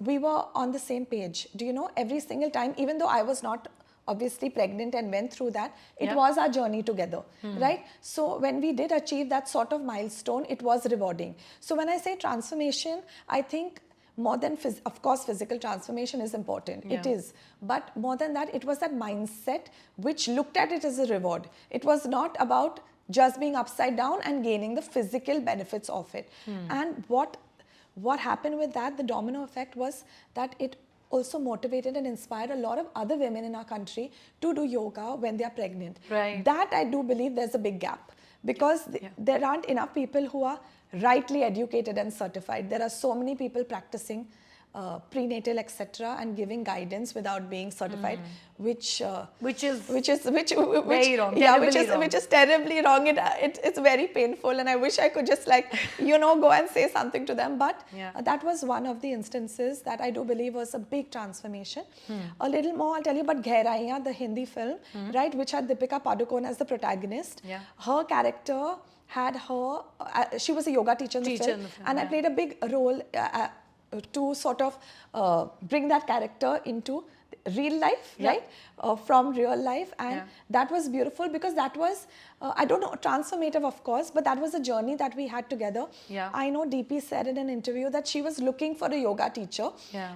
we were on the same page. Do you know, every single time, even though I was not obviously pregnant and went through that, it was our journey together, right? So when we did achieve that sort of milestone, it was rewarding. So when I say transformation, I think more than, of course, physical transformation is important. It is. But more than that, it was that mindset which looked at it as a reward. It was not about just being upside down and gaining the physical benefits of it. And what happened with that, the domino effect, was that it also motivated and inspired a lot of other women in our country to do yoga when they are pregnant. Right. That I do believe there's a big gap because there aren't enough people who are rightly educated and certified. There are so many people practicing prenatal, etc., and giving guidance without being certified, which is very wrong. Yeah, which is terribly wrong. It's very painful, and I wish I could just go and say something to them. But that was one of the instances that I do believe was a big transformation. A little more, I'll tell you about Dhairya, the Hindi film, right, which had Deepika Padukone as the protagonist. Her character had her. She was a yoga teacher in the film, and I played a big role to sort of bring that character into real life, right? From real life, and that was beautiful because that was, I don't know, transformative, of course, but that was a journey that we had together. I know DP said in an interview that she was looking for a yoga teacher,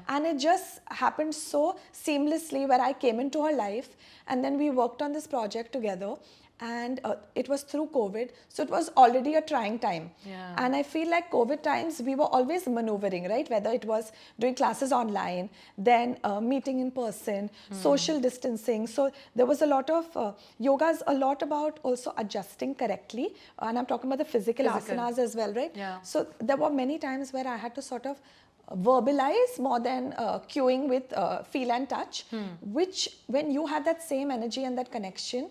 and it just happened so seamlessly where I came into her life, and then we worked on this project together. And it was through COVID, so it was already a trying time. And I feel like COVID times, we were always maneuvering, right? Whether it was doing classes online, then meeting in person, social distancing. So there was a lot of, yoga's a lot about also adjusting correctly. And I'm talking about the physical asanas as well, right? So there were many times where I had to sort of verbalize more than cueing with feel and touch, which when you have that same energy and that connection,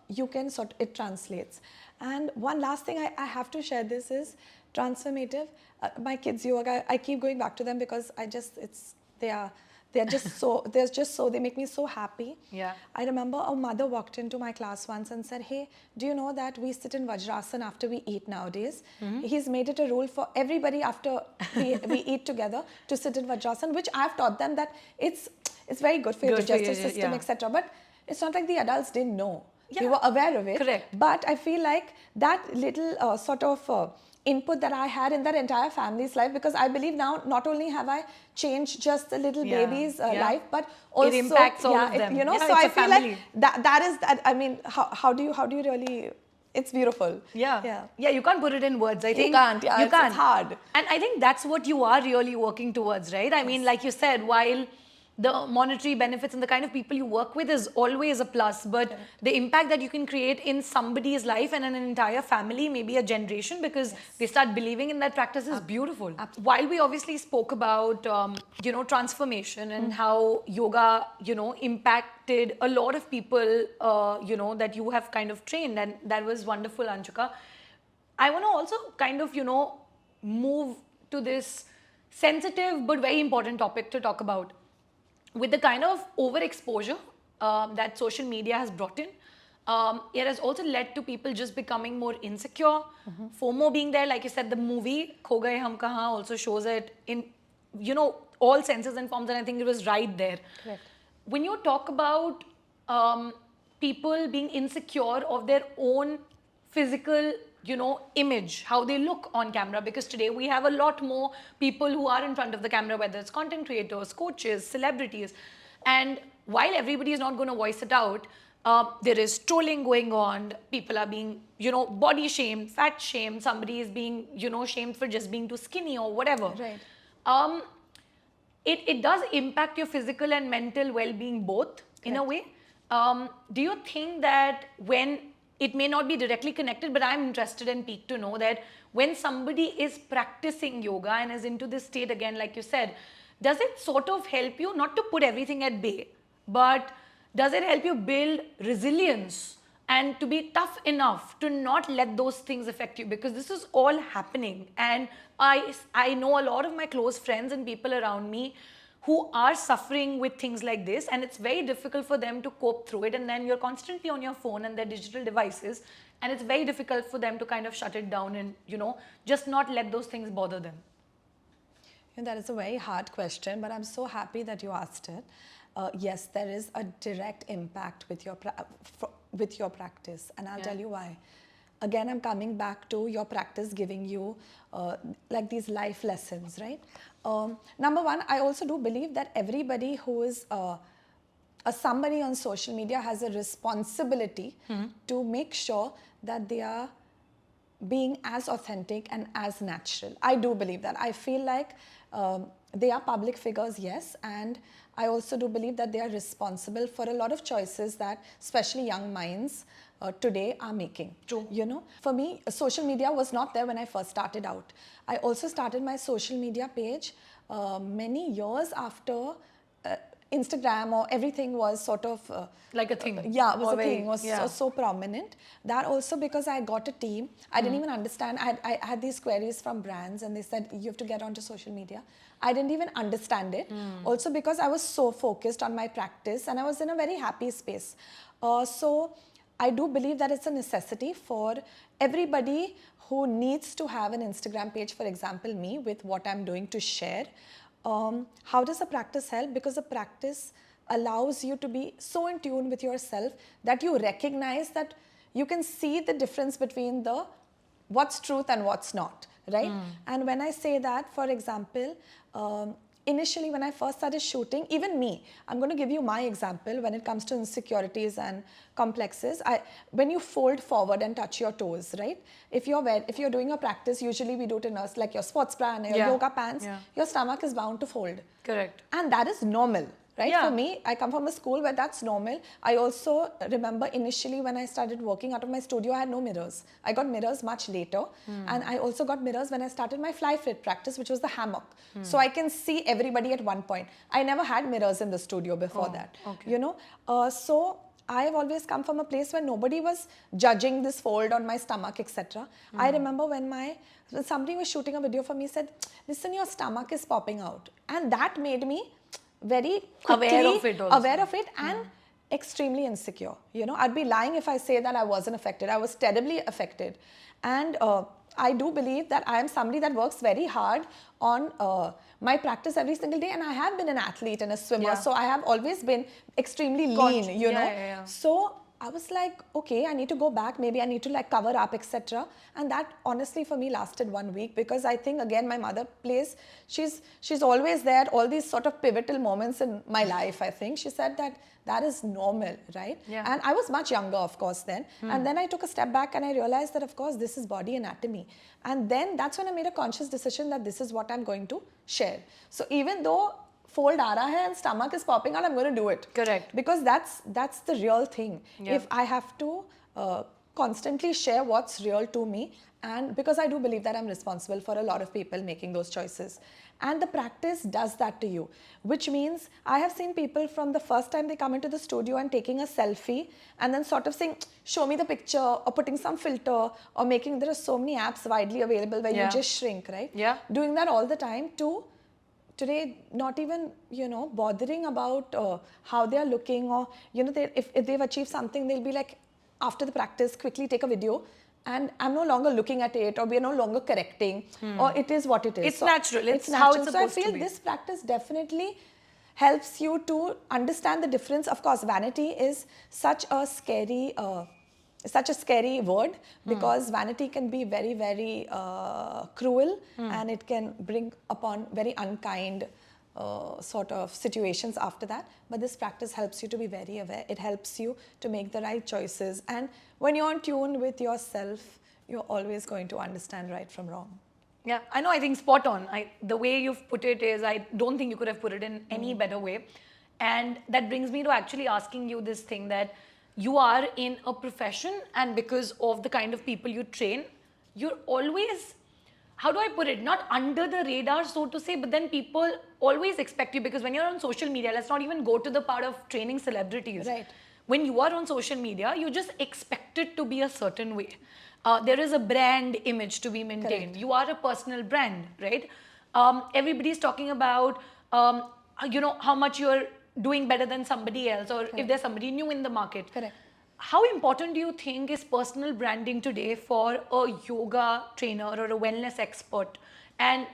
you can it translates. And one last thing I have to share, this is transformative. My kids yoga, I keep going back to them because they're just so, they make me so happy. I remember a mother walked into my class once and said, hey, do you know that we sit in Vajrasana after we eat nowadays? He's made it a rule for everybody after we eat together to sit in Vajrasana, which I've taught them that it's very good for your digestive system, etc. But it's not like the adults didn't know. We were aware of it. Correct. But I feel like that little sort of input that I had in that entire family's life, because I believe now not only have I changed just the little baby's life, but also it impacts all of them. So I feel like that is that. I mean, how do you really? It's beautiful. Yeah, you can't put it in words. I think you can't. It's hard. And I think that's what you are really working towards, right? I mean, like you said, while the monetary benefits and the kind of people you work with is always a plus, but the impact that you can create in somebody's life and in an entire family, maybe a generation, because they start believing in that practice is beautiful. While we obviously spoke about, transformation and how yoga, impacted a lot of people, that you have kind of trained, and that was wonderful, Anshuka. I want to also kind of, move to this sensitive but very important topic to talk about. With the kind of overexposure that social media has brought in, it has also led to people just becoming more insecure, FOMO being there. Like you said, the movie Kho Gaye Hum Kahan also shows it in, all senses and forms, and I think it was right there. Correct. When you talk about people being insecure of their own physical image, how they look on camera, because today we have a lot more people who are in front of the camera, whether it's content creators, coaches, celebrities. And while everybody is not going to voice it out, there is trolling going on. People are being, body shamed, fat shamed. Somebody is being, shamed for just being too skinny or whatever. Right. It does impact your physical and mental well-being both, in a way. Do you think that when it may not be directly connected, but I'm interested and piqued to know that when somebody is practicing yoga and is into this state again, like you said, does it sort of help you not to put everything at bay, but does it help you build resilience and to be tough enough to not let those things affect you? Because this is all happening, and I know a lot of my close friends and people around me who are suffering with things like this, and it's very difficult for them to cope through it, and then you're constantly on your phone and their digital devices, and it's very difficult for them to kind of shut it down and, you know, just not let those things bother them? That is a very hard question, but I'm so happy that you asked it. Yes, there is a direct impact with your practice, and I'll tell you why. Again, I'm coming back to your practice giving you like these life lessons, right? Number one, I also do believe that everybody who is somebody on social media has a responsibility to make sure that they are being as authentic and as natural. I do believe that. I feel like they are public figures, yes, and I also do believe that they are responsible for a lot of choices that especially young minds today are making. True. You know, for me, social media was not there when I first started out. I also started my social media page many years after Instagram or everything was sort of like a thing. It was a thing, was so prominent. That also because I got a team. I didn't even understand. I had these queries from brands and they said, you have to get onto social media. I didn't even understand it. Also because I was so focused on my practice and I was in a very happy space. So I do believe that it's a necessity for everybody who needs to have an Instagram page, for example, me, with what I'm doing to share. How does a practice help? Because a practice allows you to be so in tune with yourself that you recognize that you can see the difference between the what's truth and what's not, right? And when I say that, for example, initially when I first started shooting, even me, I'm going to give you my example when it comes to insecurities and complexes. When you fold forward and touch your toes, right? If you're doing a practice, usually we do it in us, like your sports bra and your yoga pants, your stomach is bound to fold. Correct. And that is normal. Right? Yeah. For me, I come from a school where that's normal. I also remember initially when I started working out of my studio, I had no mirrors. I got mirrors much later. And I also got mirrors when I started my fly fit practice, which was the hammock. So I can see everybody at one point. I never had mirrors in the studio before that. Okay. You know, so I've always come from a place where nobody was judging this fold on my stomach, etc. I remember when somebody was shooting a video for me, said, listen, your stomach is popping out. And that made me very quickly aware of it and extremely insecure. You know, I'd be lying if I say that I wasn't affected. I was terribly affected. And I do believe that I am somebody that works very hard on my practice every single day. And I have been an athlete and a swimmer. So I have always been extremely lean, you know. So I was like, okay, I need to go back. Maybe I need to like cover up, etc. And that honestly for me lasted 1 week because I think again my mother plays. She's always there at all these sort of pivotal moments in my life. I think she said that is normal, right? Yeah. And I was much younger, of course, then. And then I took a step back and I realized that of course this is body anatomy. And then that's when I made a conscious decision that this is what I'm going to share. So even though fold aa raha hai and stomach is popping out, I'm going to do it. Correct. Because that's the real thing. Yeah. If I have to constantly share what's real to me, and because I do believe that I'm responsible for a lot of people making those choices. And the practice does that to you, which means I have seen people from the first time they come into the studio and taking a selfie and then sort of saying, show me the picture, or putting some filter, or there are so many apps widely available where you just shrink, right? Yeah. Doing that all the time to today not even, you know, bothering about how they are looking, or, you know, if they've achieved something, they'll be like, after the practice, quickly take a video. And I'm no longer looking at it, or we are no longer correcting, or it is what it is. It's natural. It's natural. how it's supposed so I feel to be. this practice definitely helps you to understand the difference. Of course, vanity is such a scary word because vanity can be very, very cruel and it can bring upon very unkind sort of situations after that. But this practice helps you to be very aware. It helps you to make the right choices. And when you're in tune with yourself, you're always going to understand right from wrong. Yeah, I know, I think spot on. The way you've put it is, I don't think you could have put it in any better way. And that brings me to actually asking you this thing that you are in a profession, and because of the kind of people you train, you're always, how do I put it, not under the radar, so to say, but then people always expect you, because when you're on social media, let's not even go to the part of training celebrities. Right. When you are on social media, you just expect it to be a certain way. There is a brand image to be maintained. Correct. You are a personal brand, right? Everybody's talking about how much you're doing better than somebody else, or if there's somebody new in the market. Correct. How important do you think is personal branding today for a yoga trainer or a wellness expert? And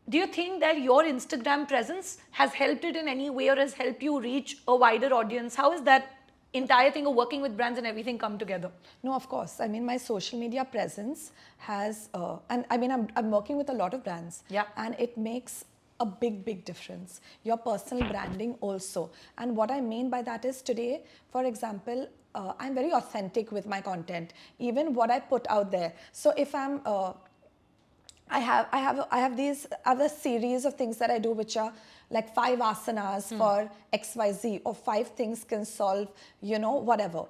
do you think that your Instagram presence has helped it in any way, or has helped you reach a wider audience? How is that entire thing of working with brands and everything come together? No, of course. I mean, my social media presence has, and I mean, I'm working with a lot of brands. Yeah. And it makes a big difference. Your personal branding also. And what I mean by that is today, for example, I'm very authentic with my content, even what I put out there. So if I'm, I have a series of things that I do, which are like 5 asanas for XYZ, or 5 things can solve, whatever.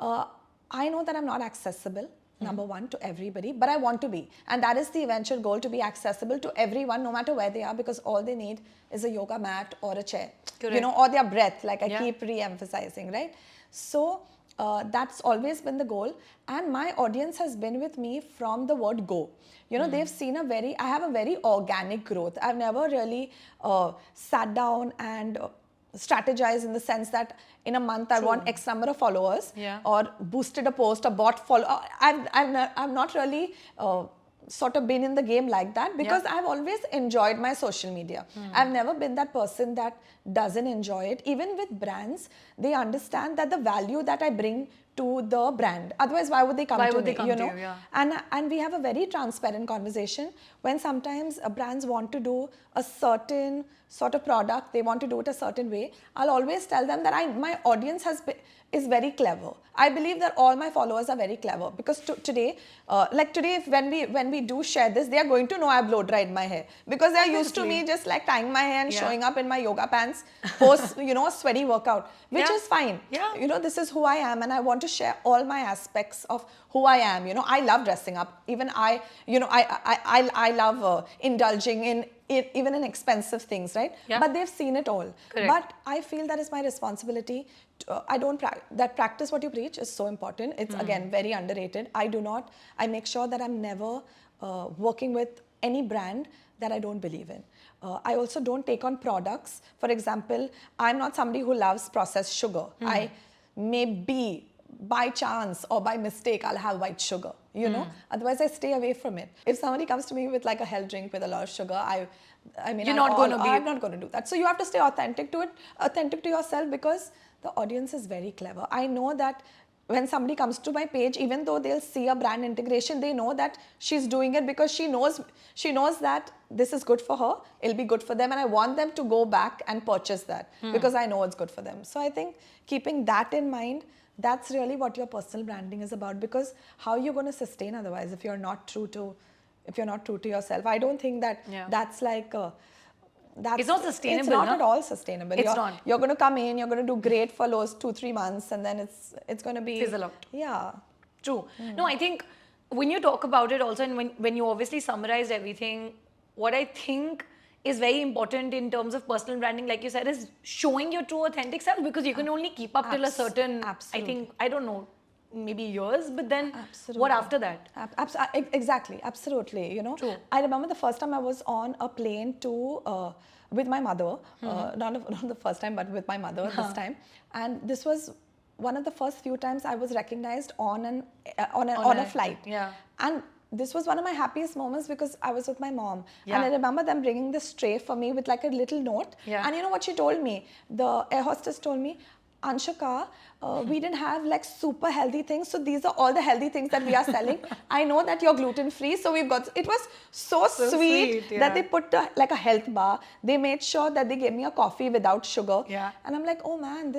I know that I'm not accessible, number one, to everybody, but I want to be. And that is the eventual goal, to be accessible to everyone, no matter where they are, because all they need is a yoga mat or a chair, Correct. or their breath, like I keep re-emphasizing, right? So that's always been the goal. And my audience has been with me from the word go. They've seen I have a very organic growth. I've never really sat down and strategized in the sense that in a month I want X number of followers, or boosted a post or bought follow. I've not really sort of been in the game like that, because I've always enjoyed my social media. I've never been that person that doesn't enjoy it. Even with brands, they understand that the value that I bring to the brand. Otherwise, why would they come to me? Yeah. And we have a very transparent conversation. When sometimes brands want to do a certain sort of product, they want to do it a certain way, I'll always tell them that my audience is very clever. I believe that all my followers are very clever, because today, when we do share this, they are going to know I blow dried my hair, because they are used to me just like tying my hair and showing up in my yoga pants post a sweaty workout, which is fine. This is who I am, and I want to share all my aspects of who I am. I love dressing up. Even I love indulging in even in expensive things, right? But they've seen it all. Correct. But I feel that is my responsibility. That practice what you preach is so important. It's again very underrated. I make sure that I'm never working with any brand that I don't believe in. I also don't take on products. For example, I'm not somebody who loves processed sugar. I maybe by chance or by mistake, I'll have white sugar, Otherwise, I stay away from it. If somebody comes to me with like a health drink with a lot of sugar, I'm not going to do that. So you have to stay authentic to yourself, because the audience is very clever. I know that when somebody comes to my page, even though they'll see a brand integration, they know that she's doing it because she knows that this is good for her, it'll be good for them, and I want them to go back and purchase that because I know it's good for them. So I think keeping that in mind, that's really what your personal branding is about, because how are you going to sustain otherwise if you're not true to yourself? I don't think that that's like it's not sustainable. It's not at all sustainable. You're going to come in, you're going to do great for those 2-3 months, and then it's going to be fizzle out. Yeah. True. No, I think when you talk about it also, and when you obviously summarized everything, what I think is very important in terms of personal branding, like you said, is showing your true authentic self, because you can only keep up till a certain, I think, I don't know, maybe years, but then what after that? Exactly, absolutely, True. I remember the first time I was on a plane to with my mother, not the first time, but with my mother this time, and this was one of the first few times I was recognized on a flight. Yeah. And this was one of my happiest moments because I was with my mom. And I remember them bringing this tray for me with like a little note. And you know what she told me? The air hostess told me, Anshuka, we didn't have like super healthy things. So these are all the healthy things that we are selling. I know that you're gluten free. So we've got, it was so sweet that they put like a health bar. They made sure that they gave me a coffee without sugar. And I'm like, oh man,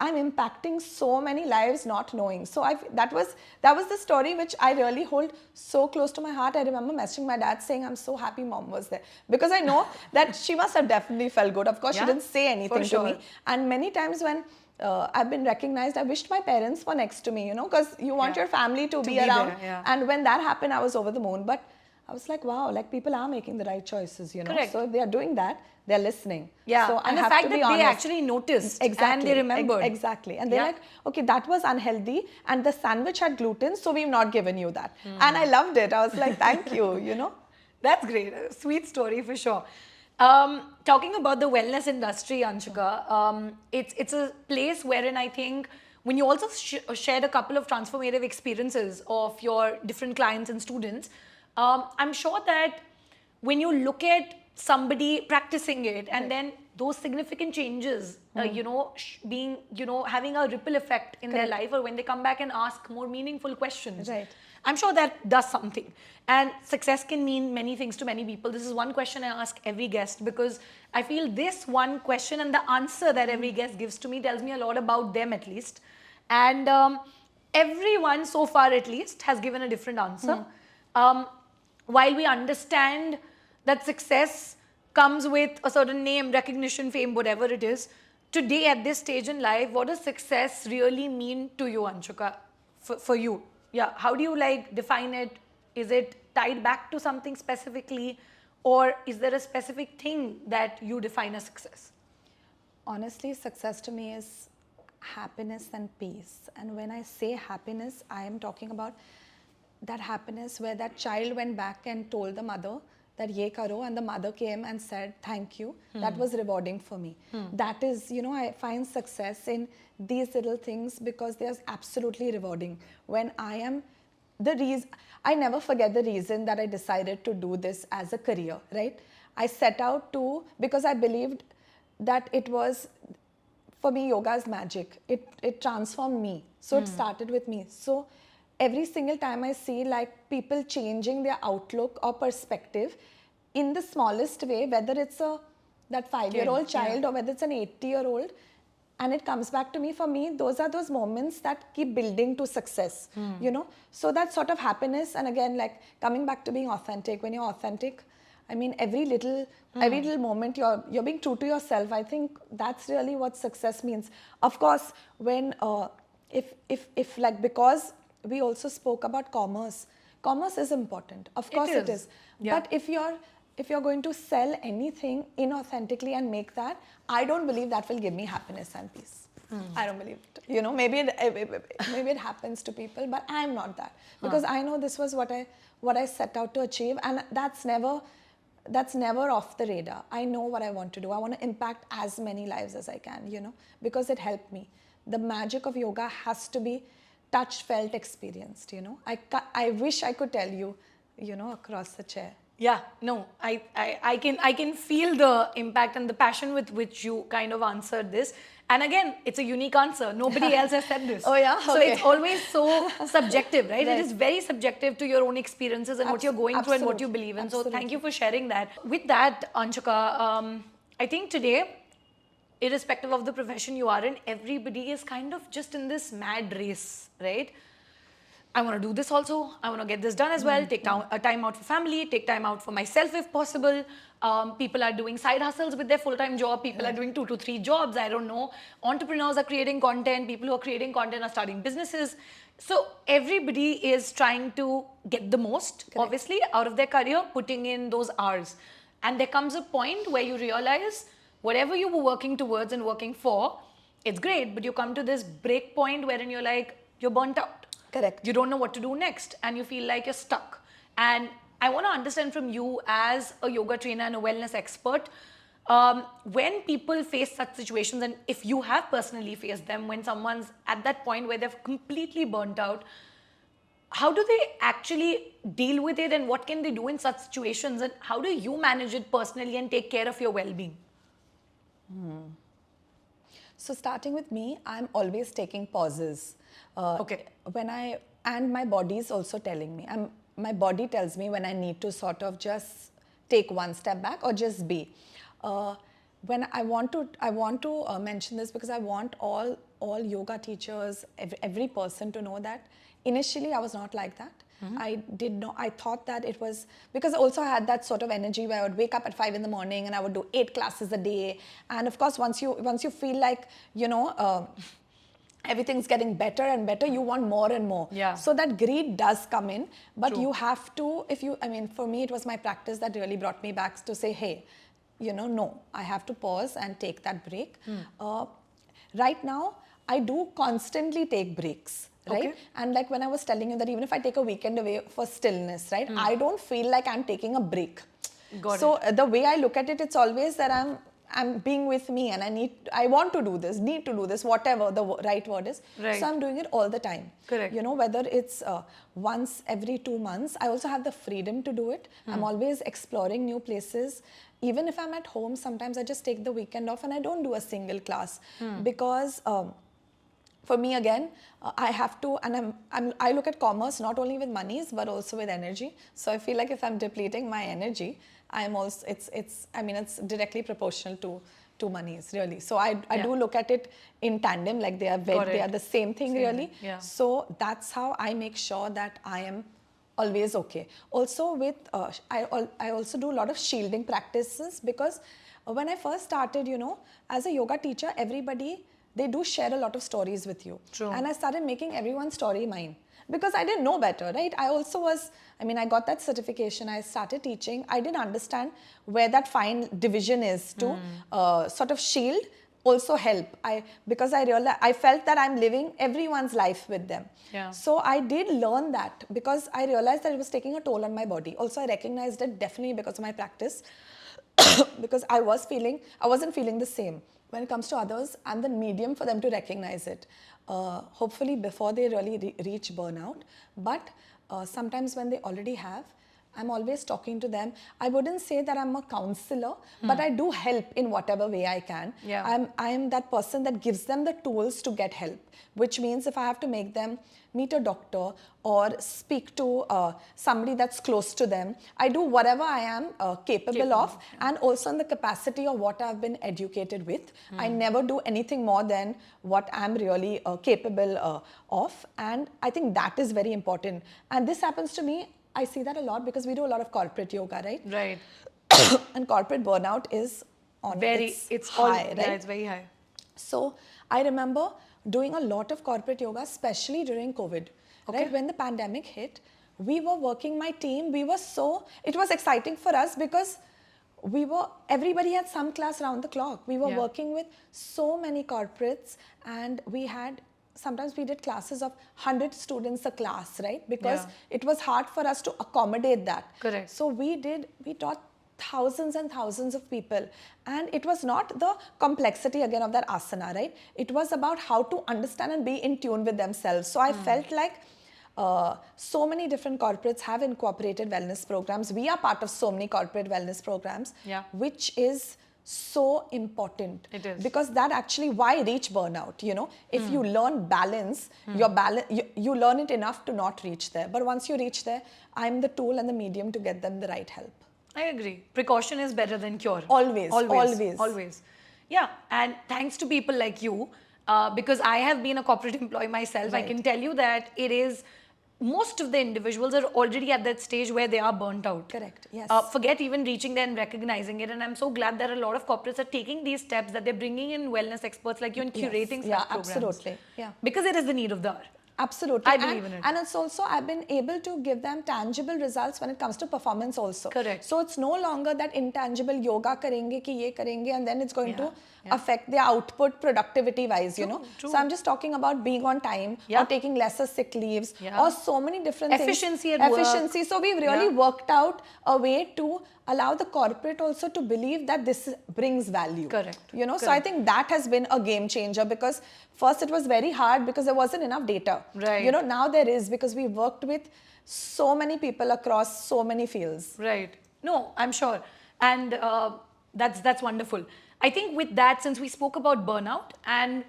I'm impacting so many lives not knowing. So that was the story which I really hold so close to my heart. I remember messaging my dad saying, I'm so happy mom was there. Because I know that she must have definitely felt good. Of course, she didn't say anything to me. And many times when I've been recognized, I wished my parents were next to me, you know, because you want your family to be around. And when that happened, I was over the moon. But I was like, wow, like people are making the right choices, you know. Correct. So if they are doing that, they're listening. So and the fact that they actually noticed and they remembered. Exactly. And they're like, okay, that was unhealthy and the sandwich had gluten, so we've not given you that. And I loved it. I was like, thank you, you know. That's great. A sweet story for sure. Talking about the wellness industry, Anshuka, it's a place wherein I think when you also shared a couple of transformative experiences of your different clients and students, I'm sure that when you look at somebody practicing it and then those significant changes, being, having a ripple effect in their life, or when they come back and ask more meaningful questions. Right. I'm sure that does something. And success can mean many things to many people. This is one question I ask every guest because I feel this one question and the answer that every guest gives to me tells me a lot about them at least. And everyone so far at least has given a different answer. While we understand that success comes with a certain name, recognition, fame, whatever it is, today at this stage in life, what does success really mean to you, Anshuka, for you? Yeah, how do you define it? Is it tied back to something specifically, or is there a specific thing that you define as success? Honestly, success to me is happiness and peace. And when I say happiness, I am talking about that happiness where that child went back and told the mother that ye karo, and the mother came and said thank you. That was rewarding for me. That is, I find success in these little things because they are absolutely rewarding. When I never forget the reason that I decided to do this as a career, right? I set out to, because I believed that it was, for me, yoga is magic. It transformed me. So it started with me. So every single time I see people changing their outlook or perspective in the smallest way, whether it's that 5-year-old child or whether it's an 80-year-old, and it comes back to me, for me, those are those moments that keep building to success, So that sort of happiness, and again, coming back to being authentic, when you're authentic, I mean, every little moment you're being true to yourself. I think that's really what success means. Of course, when, because we also spoke about commerce. Commerce is important. Of course it is. Yeah. But if you're going to sell anything inauthentically and make that, I don't believe that will give me happiness and peace. I don't believe it. Maybe it happens to people, but I'm not that. Because I know this was what I set out to achieve, and that's never off the radar. I know what I want to do. I want to impact as many lives as I can, because it helped me. The magic of yoga has to be touched, felt, experienced, I wish I could tell you, across the chair. Yeah, no, I can feel the impact and the passion with which you kind of answered this. And again, it's a unique answer. Nobody else has said this. Oh yeah? So it's always so subjective, right? It is very subjective to your own experiences and what you're going through and what you believe in. So thank you for sharing that. With that, Anshuka, I think today, irrespective of the profession you are in, everybody is kind of just in this mad race, right? I want to do this also. I want to get this done as well. Take time out for family, take time out for myself if possible. People are doing side hustles with their full-time job. People are doing 2 to 3 jobs. I don't know. Entrepreneurs are creating content. People who are creating content are starting businesses. So everybody is trying to get the most, obviously, out of their career, putting in those hours. And there comes a point where you realize whatever you were working towards and working for, it's great, but you come to this break point wherein you're burnt out. Correct. You don't know what to do next and you feel like you're stuck. And I want to understand from you as a yoga trainer and a wellness expert, when people face such situations, and if you have personally faced them, when someone's at that point where they're completely burnt out, how do they actually deal with it and what can they do in such situations, and how do you manage it personally and take care of your well-being? So starting with me, I'm always taking pauses. And my body is also telling me. My body tells me when I need to sort of just take one step back or just be. When I want to mention this because I want all yoga teachers, every person to know that initially I was not like that. I thought that it was, because also I had that sort of energy where I would wake up at 5 in the morning and I would do 8 classes a day. And of course, once you feel like, everything's getting better and better, you want more and more. Yeah. So that greed does come in, but you have to, for me, it was my practice that really brought me back to say, hey, no, I have to pause and take that break. Right now, I do constantly take breaks. Right? Okay. And when I was telling you that even if I take a weekend away for stillness, right? I don't feel like I'm taking a break. Got So the way I look at it, it's always that I'm being with me, and I want to do this, need to do this, whatever the right word is. Right. So I'm doing it all the time. Correct. You know, whether it's once every 2 months, I also have the freedom to do it. I'm always exploring new places. Even if I'm at home, sometimes I just take the weekend off and I don't do a single class because for me again, I have to, and I look at commerce not only with monies but also with energy. So I feel like if I'm depleting my energy, I'm also it's directly proportional to monies, really. So I do look at it in tandem, like they are the same thing, really. Yeah. So that's how I make sure that I am always okay. Also with I also do a lot of shielding practices because when I first started, you know, as a yoga teacher, everybody, they do share a lot of stories with you. True. And I started making everyone's story mine because I didn't know better, right? I also I got that certification, I started teaching. I didn't understand where that fine division is to sort of shield, also help. Because I realized, I felt that I'm living everyone's life with them. Yeah. So I did learn that because I realized that it was taking a toll on my body. Also, I recognized it definitely because of my practice. Because I wasn't feeling the same. When it comes to others, I'm the medium for them to recognize it. Hopefully before they really reach burnout. But sometimes when they already have, I'm always talking to them. I wouldn't say that I'm a counselor, but I do help in whatever way I can. Yeah. I am that person that gives them the tools to get help, which means if I have to make them meet a doctor or speak to somebody that's close to them, I do whatever I am capable of, and also in the capacity of what I've been educated with. I never do anything more than what I'm really capable of, and I think that is very important. And this happens to me, I see that a lot because we do a lot of corporate yoga, right? Right. And corporate burnout is on it's high, right? Yeah, it's very high. So I remember doing a lot of corporate yoga, especially during COVID, right? When the pandemic hit, we were working, my team, it was exciting for us because everybody had some class around the clock. We were working with so many corporates, and sometimes we did classes of 100 students a class, right? Because it was hard for us to accommodate that. Correct. So we taught thousands and thousands of people, and it was not the complexity again of that asana, right? It was about how to understand and be in tune with themselves. So I felt like so many different corporates have incorporated wellness programs. We are part of so many corporate wellness programs, which is so important. It is. Because that actually, why reach burnout, you know? If you learn balance, you learn it enough to not reach there. But once you reach there, I'm the tool and the medium to get them the right help. I agree. Precaution is better than cure. Always. Yeah, and thanks to people like you, because I have been a corporate employee myself, I can tell you that most of the individuals are already at that stage where they are burnt out. Correct, yes. Forget even reaching there and recognizing it. And I'm so glad that a lot of corporates are taking these steps, that they're bringing in wellness experts like you and curating such programs. Absolutely. Yeah. Because it is the need of the hour. Absolutely. I believe in it. And it's also, I've been able to give them tangible results when it comes to performance also. Correct. So it's no longer that intangible yoga karenge ki ye karenge, and then it's going to affect their output productivity wise, you know. True. So I'm just talking about being on time or taking lesser sick leaves or so many different Efficiency things. at work. Efficiency. So we've really worked out a way to allow the corporate also to believe that this brings value. Correct. You know, so I think that has been a game changer, because first it was very hard because there wasn't enough data. Right. You know, now there is, because we worked with so many people across so many fields. Right. No, I'm sure. And that's wonderful. I think with that, since we spoke about burnout, and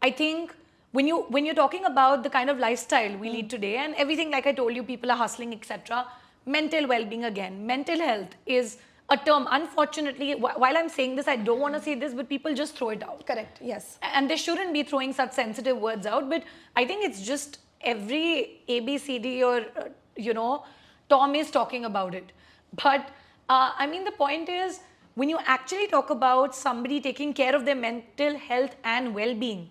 I think when you're talking about the kind of lifestyle we lead today and everything, like I told you, people are hustling, etc. Mental well-being again. Mental health is a term, unfortunately, while I'm saying this, I don't want to say this, but people just throw it out. Correct, yes. And they shouldn't be throwing such sensitive words out, but I think it's just every ABCD or, Tom is talking about it. But I mean, the point is, when you actually talk about somebody taking care of their mental health and well-being,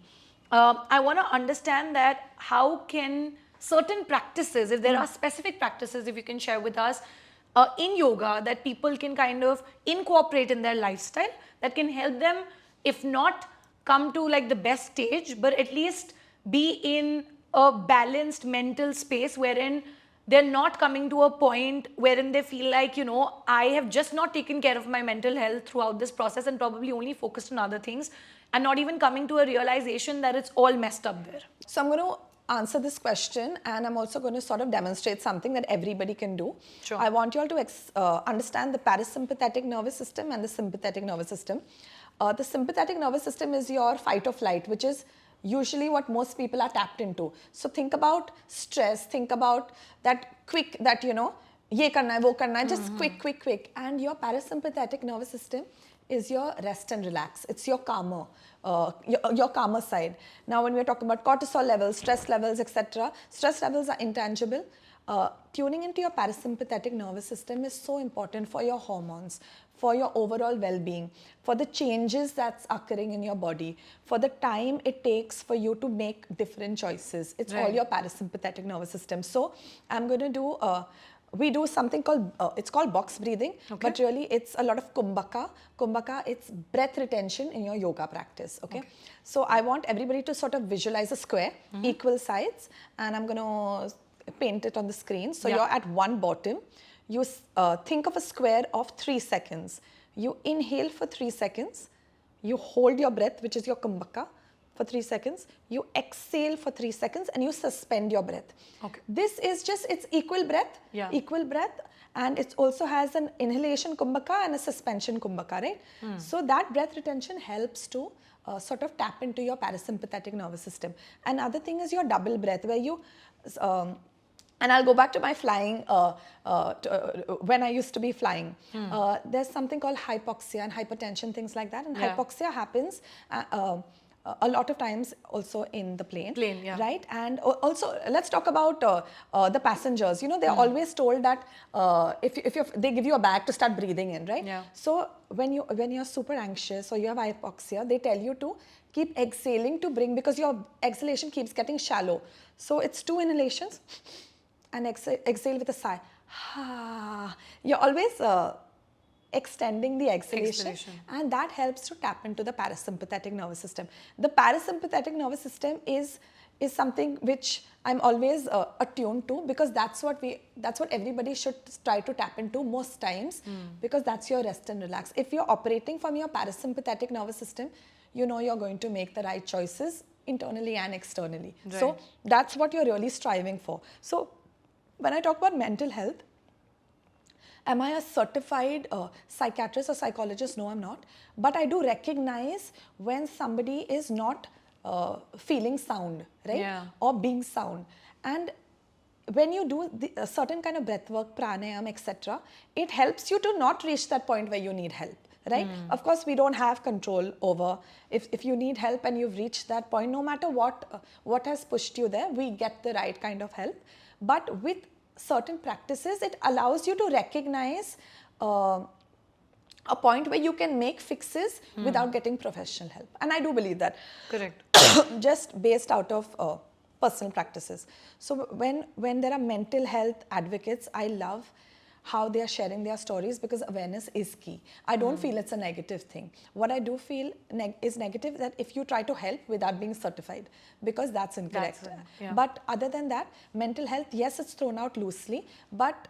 I want to understand that how can certain practices, if there are specific practices, if you can share with us in yoga that people can kind of incorporate in their lifestyle that can help them, if not come to like the best stage, but at least be in a balanced mental space wherein they're not coming to a point wherein they feel like, I have just not taken care of my mental health throughout this process and probably only focused on other things and not even coming to a realization that it's all messed up there. So I'm going to answer this question, and I'm also going to sort of demonstrate something that everybody can do. Sure. I want you all to understand the parasympathetic nervous system and the sympathetic nervous system. The sympathetic nervous system is your fight or flight, which is usually what most people are tapped into. So think about stress, think about that quick, that ye karna hai, wo karna hai, just quick. And your parasympathetic nervous system is your rest and relax. It's your calmer, your calmer side. Now, when we're talking about cortisol levels, stress levels, etc., stress levels are intangible. Tuning into your parasympathetic nervous system is so important for your hormones, for your overall well-being, for the changes that's occurring in your body, for the time it takes for you to make different choices. It's all your parasympathetic nervous system. So I'm going to do, we do something called, it's called box breathing, but really it's a lot of kumbhaka. Kumbhaka, it's breath retention in your yoga practice, okay? So I want everybody to sort of visualize a square, equal sides, and I'm going to paint it on the screen. So you're at one bottom. You think of a square of 3 seconds. You inhale for 3 seconds. You hold your breath, which is your kumbhaka, for 3 seconds. You exhale for 3 seconds and you suspend your breath. Okay. This is just, it's equal breath, equal breath. And it also has an inhalation kumbhaka and a suspension kumbhaka, right? So that breath retention helps to sort of tap into your parasympathetic nervous system. Another thing is your double breath, where you, and I'll go back to my flying, when I used to be flying. There's something called hypoxia and hypertension, things like that. And hypoxia happens a lot of times also in the plane, right? And also, let's talk about the passengers. They're always told that they give you a bag to start breathing in, right? So when you're super anxious or you have hypoxia, they tell you to keep exhaling to bring, because your exhalation keeps getting shallow. So it's 2 inhalations and exhale with a sigh. You're always extending the exhalation, and that helps to tap into the parasympathetic nervous system. The parasympathetic nervous system is something which I'm always attuned to, because that's what everybody should try to tap into most times, because that's your rest and relax. If you're operating from your parasympathetic nervous system, you're going to make the right choices internally and externally. So that's what you're really striving for. So when I talk about mental health, am I a certified psychiatrist or psychologist? No, I'm not. But I do recognize when somebody is not feeling sound, right? Or being sound. And when you do a certain kind of breath work, pranayam, etc., it helps you to not reach that point where you need help, right? Of course, we don't have control over if you need help and you've reached that point, no matter what has pushed you there, we get the right kind of help. But with certain practices, it allows you to recognize a point where you can make fixes without getting professional help. And I do believe that. Correct. Just based out of personal practices. So when there are mental health advocates, I love how they are sharing their stories, because awareness is key. I don't feel it's a negative thing. What I do feel is negative, that if you try to help without being certified, because that's incorrect. But other than that, mental health, yes, it's thrown out loosely, but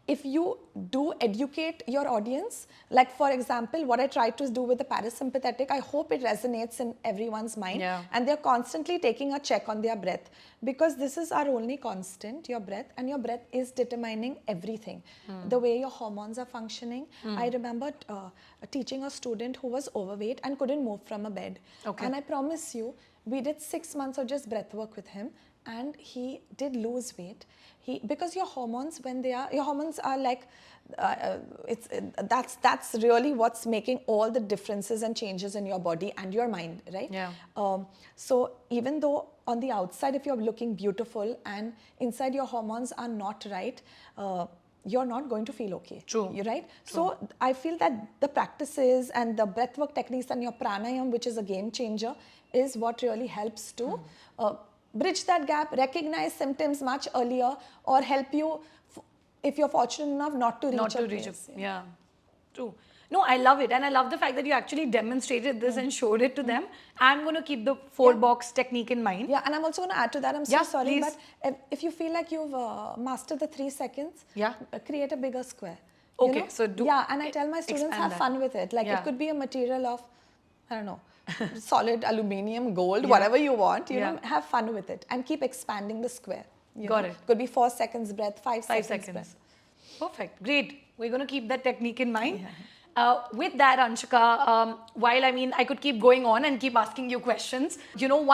if you do educate your audience, like for example, what I try to do with the parasympathetic, I hope it resonates in everyone's mind, and they're constantly taking a check on their breath, because this is our only constant, your breath, and your breath is determining everything. The way your hormones are functioning. I remember teaching a student who was overweight and couldn't move from a bed. And I promise you, we did 6 months of just breath work with him, and he did lose weight. Because your hormones, your hormones are like, that's really what's making all the differences and changes in your body and your mind, right? So even though on the outside, if you're looking beautiful and inside your hormones are not right, you're not going to feel okay. You're right? So I feel that the practices and the breathwork techniques and your pranayam, which is a game changer, is what really helps to bridge that gap, recognize symptoms much earlier, or help you, if you're fortunate enough, not to reach a place. True. No, I love it. And I love the fact that you actually demonstrated this and showed it to them. I'm going to keep the 4-box technique in mind. Yeah, and I'm also going to add to that. I'm so Yeah, sorry, please. but if you feel like you've mastered the 3 seconds, Yeah. Create a bigger square. Okay, know? so do yeah, and I tell my students expand have that. fun with it. Like Yeah. it could be a material of, I don't know, solid aluminium, gold, Yeah. whatever you want. You Yeah. know, have fun with it and keep expanding the square. Got it. Could be 4 seconds breath, 5 5 seconds seconds. breath. Perfect. Great. We're going to keep that technique in mind. With that, Anshuka, while I could keep going on and keep asking you questions,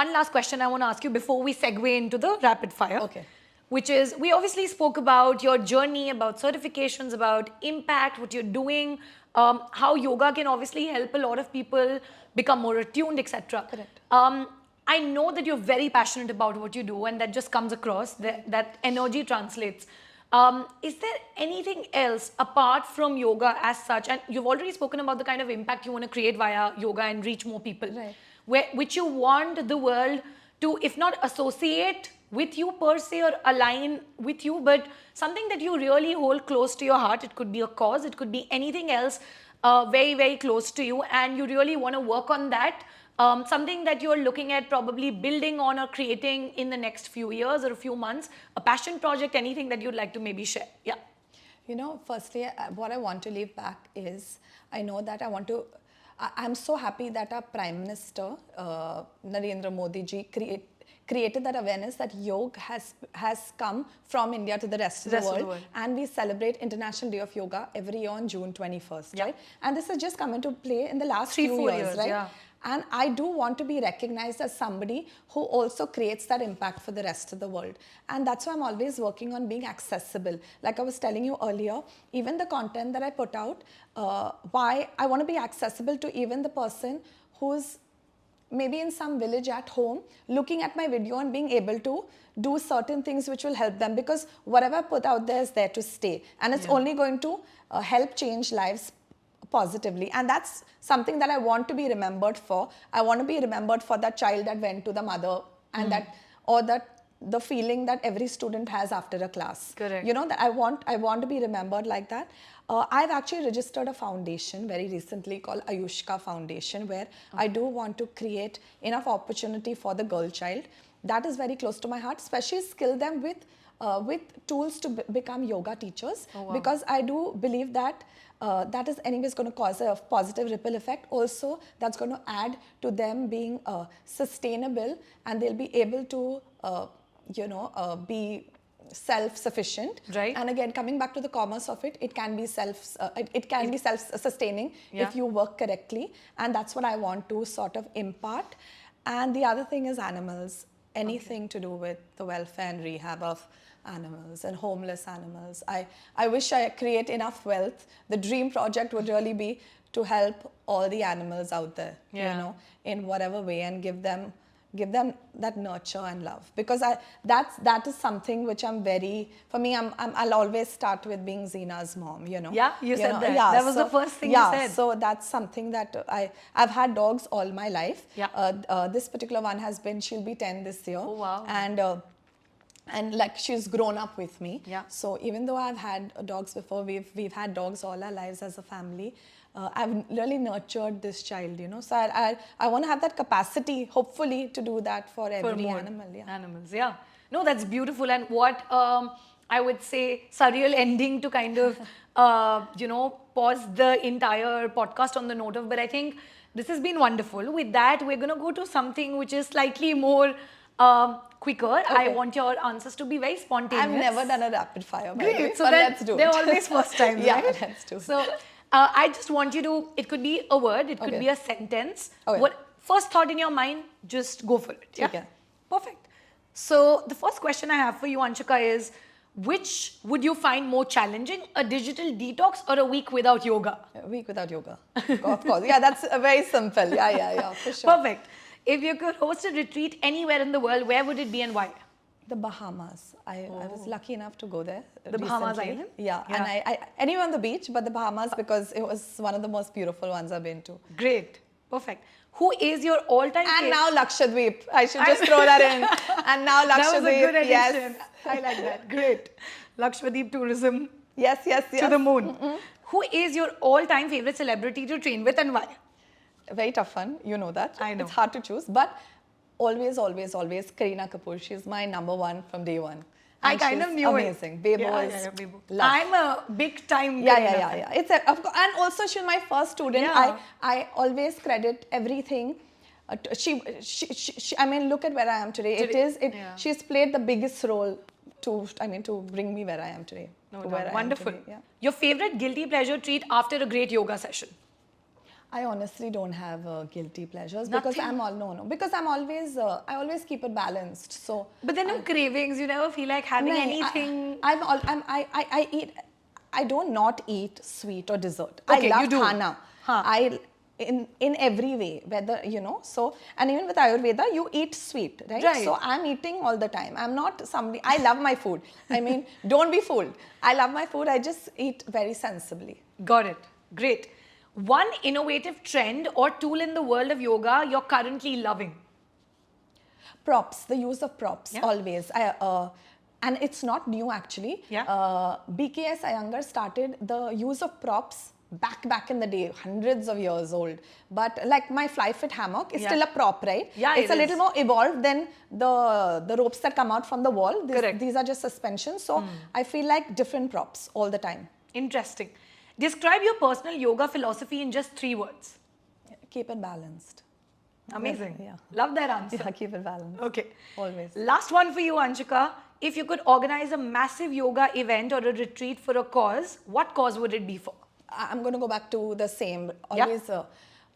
one last question I want to ask you before we segue into the rapid fire. Okay. Which is, we obviously spoke about your journey, about certifications, about impact, what you're doing, how yoga can obviously help a lot of people become more attuned, etc. Correct. I know that you're very passionate about what you do, and that just comes across, that energy translates. Is there anything else apart from yoga as such? And you've already spoken about the kind of impact you want to create via yoga and reach more people. Right. Which you want the world to, if not associate with you per se or align with you, but something that you really hold close to your heart. It could be a cause, it could be anything else very, very close to you, and you really want to work on that. Something that you're looking at probably building on or creating in the next few years or a few months, a passion project, anything that you'd like to maybe share. Yeah. Firstly, what I want to leave back is, I know that I'm so happy that our Prime Minister, Narendra Modi ji, created that awareness that yoga has come from India to the rest of the world. And we celebrate International Day of Yoga every year on June 21st, right? And this has just come into play in the last 3-4 years, right? Yeah. And I do want to be recognized as somebody who also creates that impact for the rest of the world. And that's why I'm always working on being accessible. Like I was telling you earlier, even the content that I put out, why I want to be accessible to even the person who's maybe in some village at home, looking at my video and being able to do certain things which will help them, because whatever I put out there is there to stay. And it's only going to help change lives positively. And that's something that I want to be remembered for. I want to be remembered for that child that went to the mother and the feeling that every student has after a class. Correct. That I want to be remembered like that. I've actually registered a foundation very recently called Ayushka Foundation, where I do want to create enough opportunity for the girl child. That is very close to my heart, especially skill them with tools to become yoga teachers. Because I do believe that that is anyways going to cause a positive ripple effect. Also, that's going to add to them being sustainable, and they'll be able to be self-sufficient. Right. And again, coming back to the commerce of it, it can be self-sustaining if you work correctly. And that's what I want to sort of impart. And the other thing is animals. Anything to do with the welfare and rehab of animals and homeless animals. I wish I create enough wealth. The dream project would really be to help all the animals out there, in whatever way, and give them that nurture and love, because that is something which I'll always start with being Zeena's mom, Yeah, you said that. Yeah, that was the first thing you said. So that's something that I've had dogs all my life. Yeah. This particular one she'll be 10 this year. Oh, wow. And like she's grown up with me. Yeah. So even though I've had dogs before, we've had dogs all our lives as a family. I've really nurtured this child, So I want to have that capacity, hopefully, to do that for every animal. Yeah. Animals, yeah. No, that's beautiful. And what I would say, surreal ending to kind of, pause the entire podcast on the note of. But I think this has been wonderful. With that, we're going to go to something which is slightly more quicker. Okay. I want your answers to be very spontaneous. I've never done a rapid fire, by the way, so let's do it. They're always first time, yeah, right? let's do it. So I just want you to, it could be a word, it could be a sentence. What first thought in your mind, just go for it. Yeah? Okay. Perfect. So the first question I have for you, Anshuka, is which would you find more challenging, a digital detox or a week without yoga? A week without yoga, of course. Yeah, that's very simple. Yeah, for sure. Perfect. If you could host a retreat anywhere in the world, where would it be and why? The Bahamas. I was lucky enough to go there. The Bahamas island? Yeah. And I anywhere on the beach, but the Bahamas, because it was one of the most beautiful ones I've been to. Great. Perfect. Who is your all-time favorite? And now Lakshadweep. I should just throw that in. And now Lakshadweep. That was a good addition. Yes. I like that. Great. Lakshadweep tourism. Yes. To the moon. Who is your all-time favorite celebrity to train with and why? Very tough one, you know that. I know. It's hard to choose, but always, always, always Kareena Kapoor. She's my number one from day one. I And kind of she's knew amazing. it. Bebo is Bebo. love. I'm a big time Yeah, Kareena yeah, yeah, fan. yeah. It's of course, and also she's my first student. Yeah. I always credit everything. I mean, look at where I am today. Yeah. She's played the biggest role to bring me where I am today. No to doubt. where I am Wonderful. today, yeah. Your favorite guilty pleasure treat after a great yoga session? I honestly don't have guilty pleasures Nothing? because because I always keep it balanced. So, But then no cravings. You never feel like having anything. I eat. I don't not eat sweet or dessert. Okay, I love you do. khana. Huh. In every way, whether so, and even with Ayurveda, you eat sweet, right? Right. So I'm eating all the time. I'm not somebody. I love my food. I mean, don't be fooled. I love my food. I just eat very sensibly. Got it. Great. One innovative trend or tool in the world of yoga you're currently loving? Props, the use of props, Yeah. always. And it's not new actually. Yeah. BKS Iyengar started the use of props back in the day, hundreds of years old. But like my fly fit hammock is Yeah. still a prop, right? Yeah, it's it a little is. more evolved than the ropes that come out from the wall. Correct. These are just suspensions. So I feel like different props all the time. Interesting. Describe your personal yoga philosophy in just 3 words. Keep it balanced. Amazing. Yeah. Love that answer. Yeah, keep it balanced. Okay. Always. Last one for you, Anshuka. If you could organize a massive yoga event or a retreat for a cause, what cause would it be for? I'm going to go back to the same. Yeah.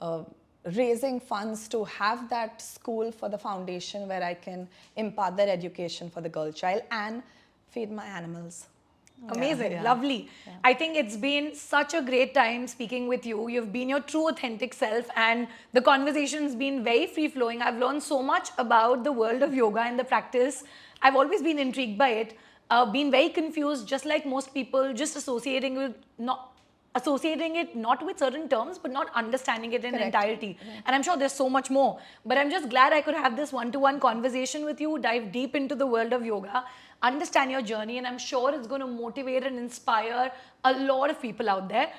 Always raising funds to have that school for the foundation where I can impart that education for the girl child and feed my animals. Amazing, Yeah. lovely. I think it's been such a great time speaking with you. You've been your true authentic self and the conversation's been very free flowing. I've learned so much about the world of yoga and the practice. I've always been intrigued by it, been very confused, just like most people, just associating it not with certain terms, but not understanding it in Correct. entirety. And I'm sure there's so much more. But I'm just glad I could have this one-to-one conversation with you, dive deep into the world of yoga, understand your journey, and I'm sure it's going to motivate and inspire a lot of people out there.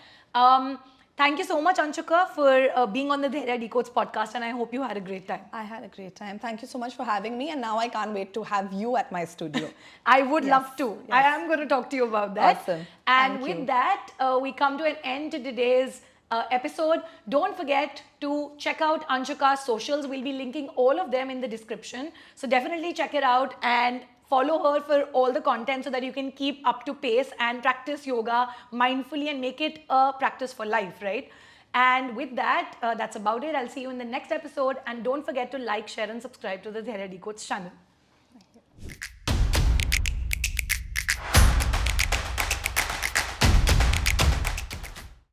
Thank you so much, Anshuka, for being on the Dhairya Decodes podcast, and I hope you had a great time. I had a great time. Thank you so much for having me, and now I can't wait to have you at my studio. I would Yes, love to. I yes. am going to talk to you about that. Awesome. And Thank with you. that, we come to an end to today's episode. Don't forget to check out Anshuka's socials. We'll be linking all of them in the description. So definitely check it out and follow her for all the content so that you can keep up to pace and practice yoga mindfully and make it a practice for life, right? And with that, that's about it. I'll see you in the next episode. And don't forget to like, share, and subscribe to the Dhairya Decodes channel.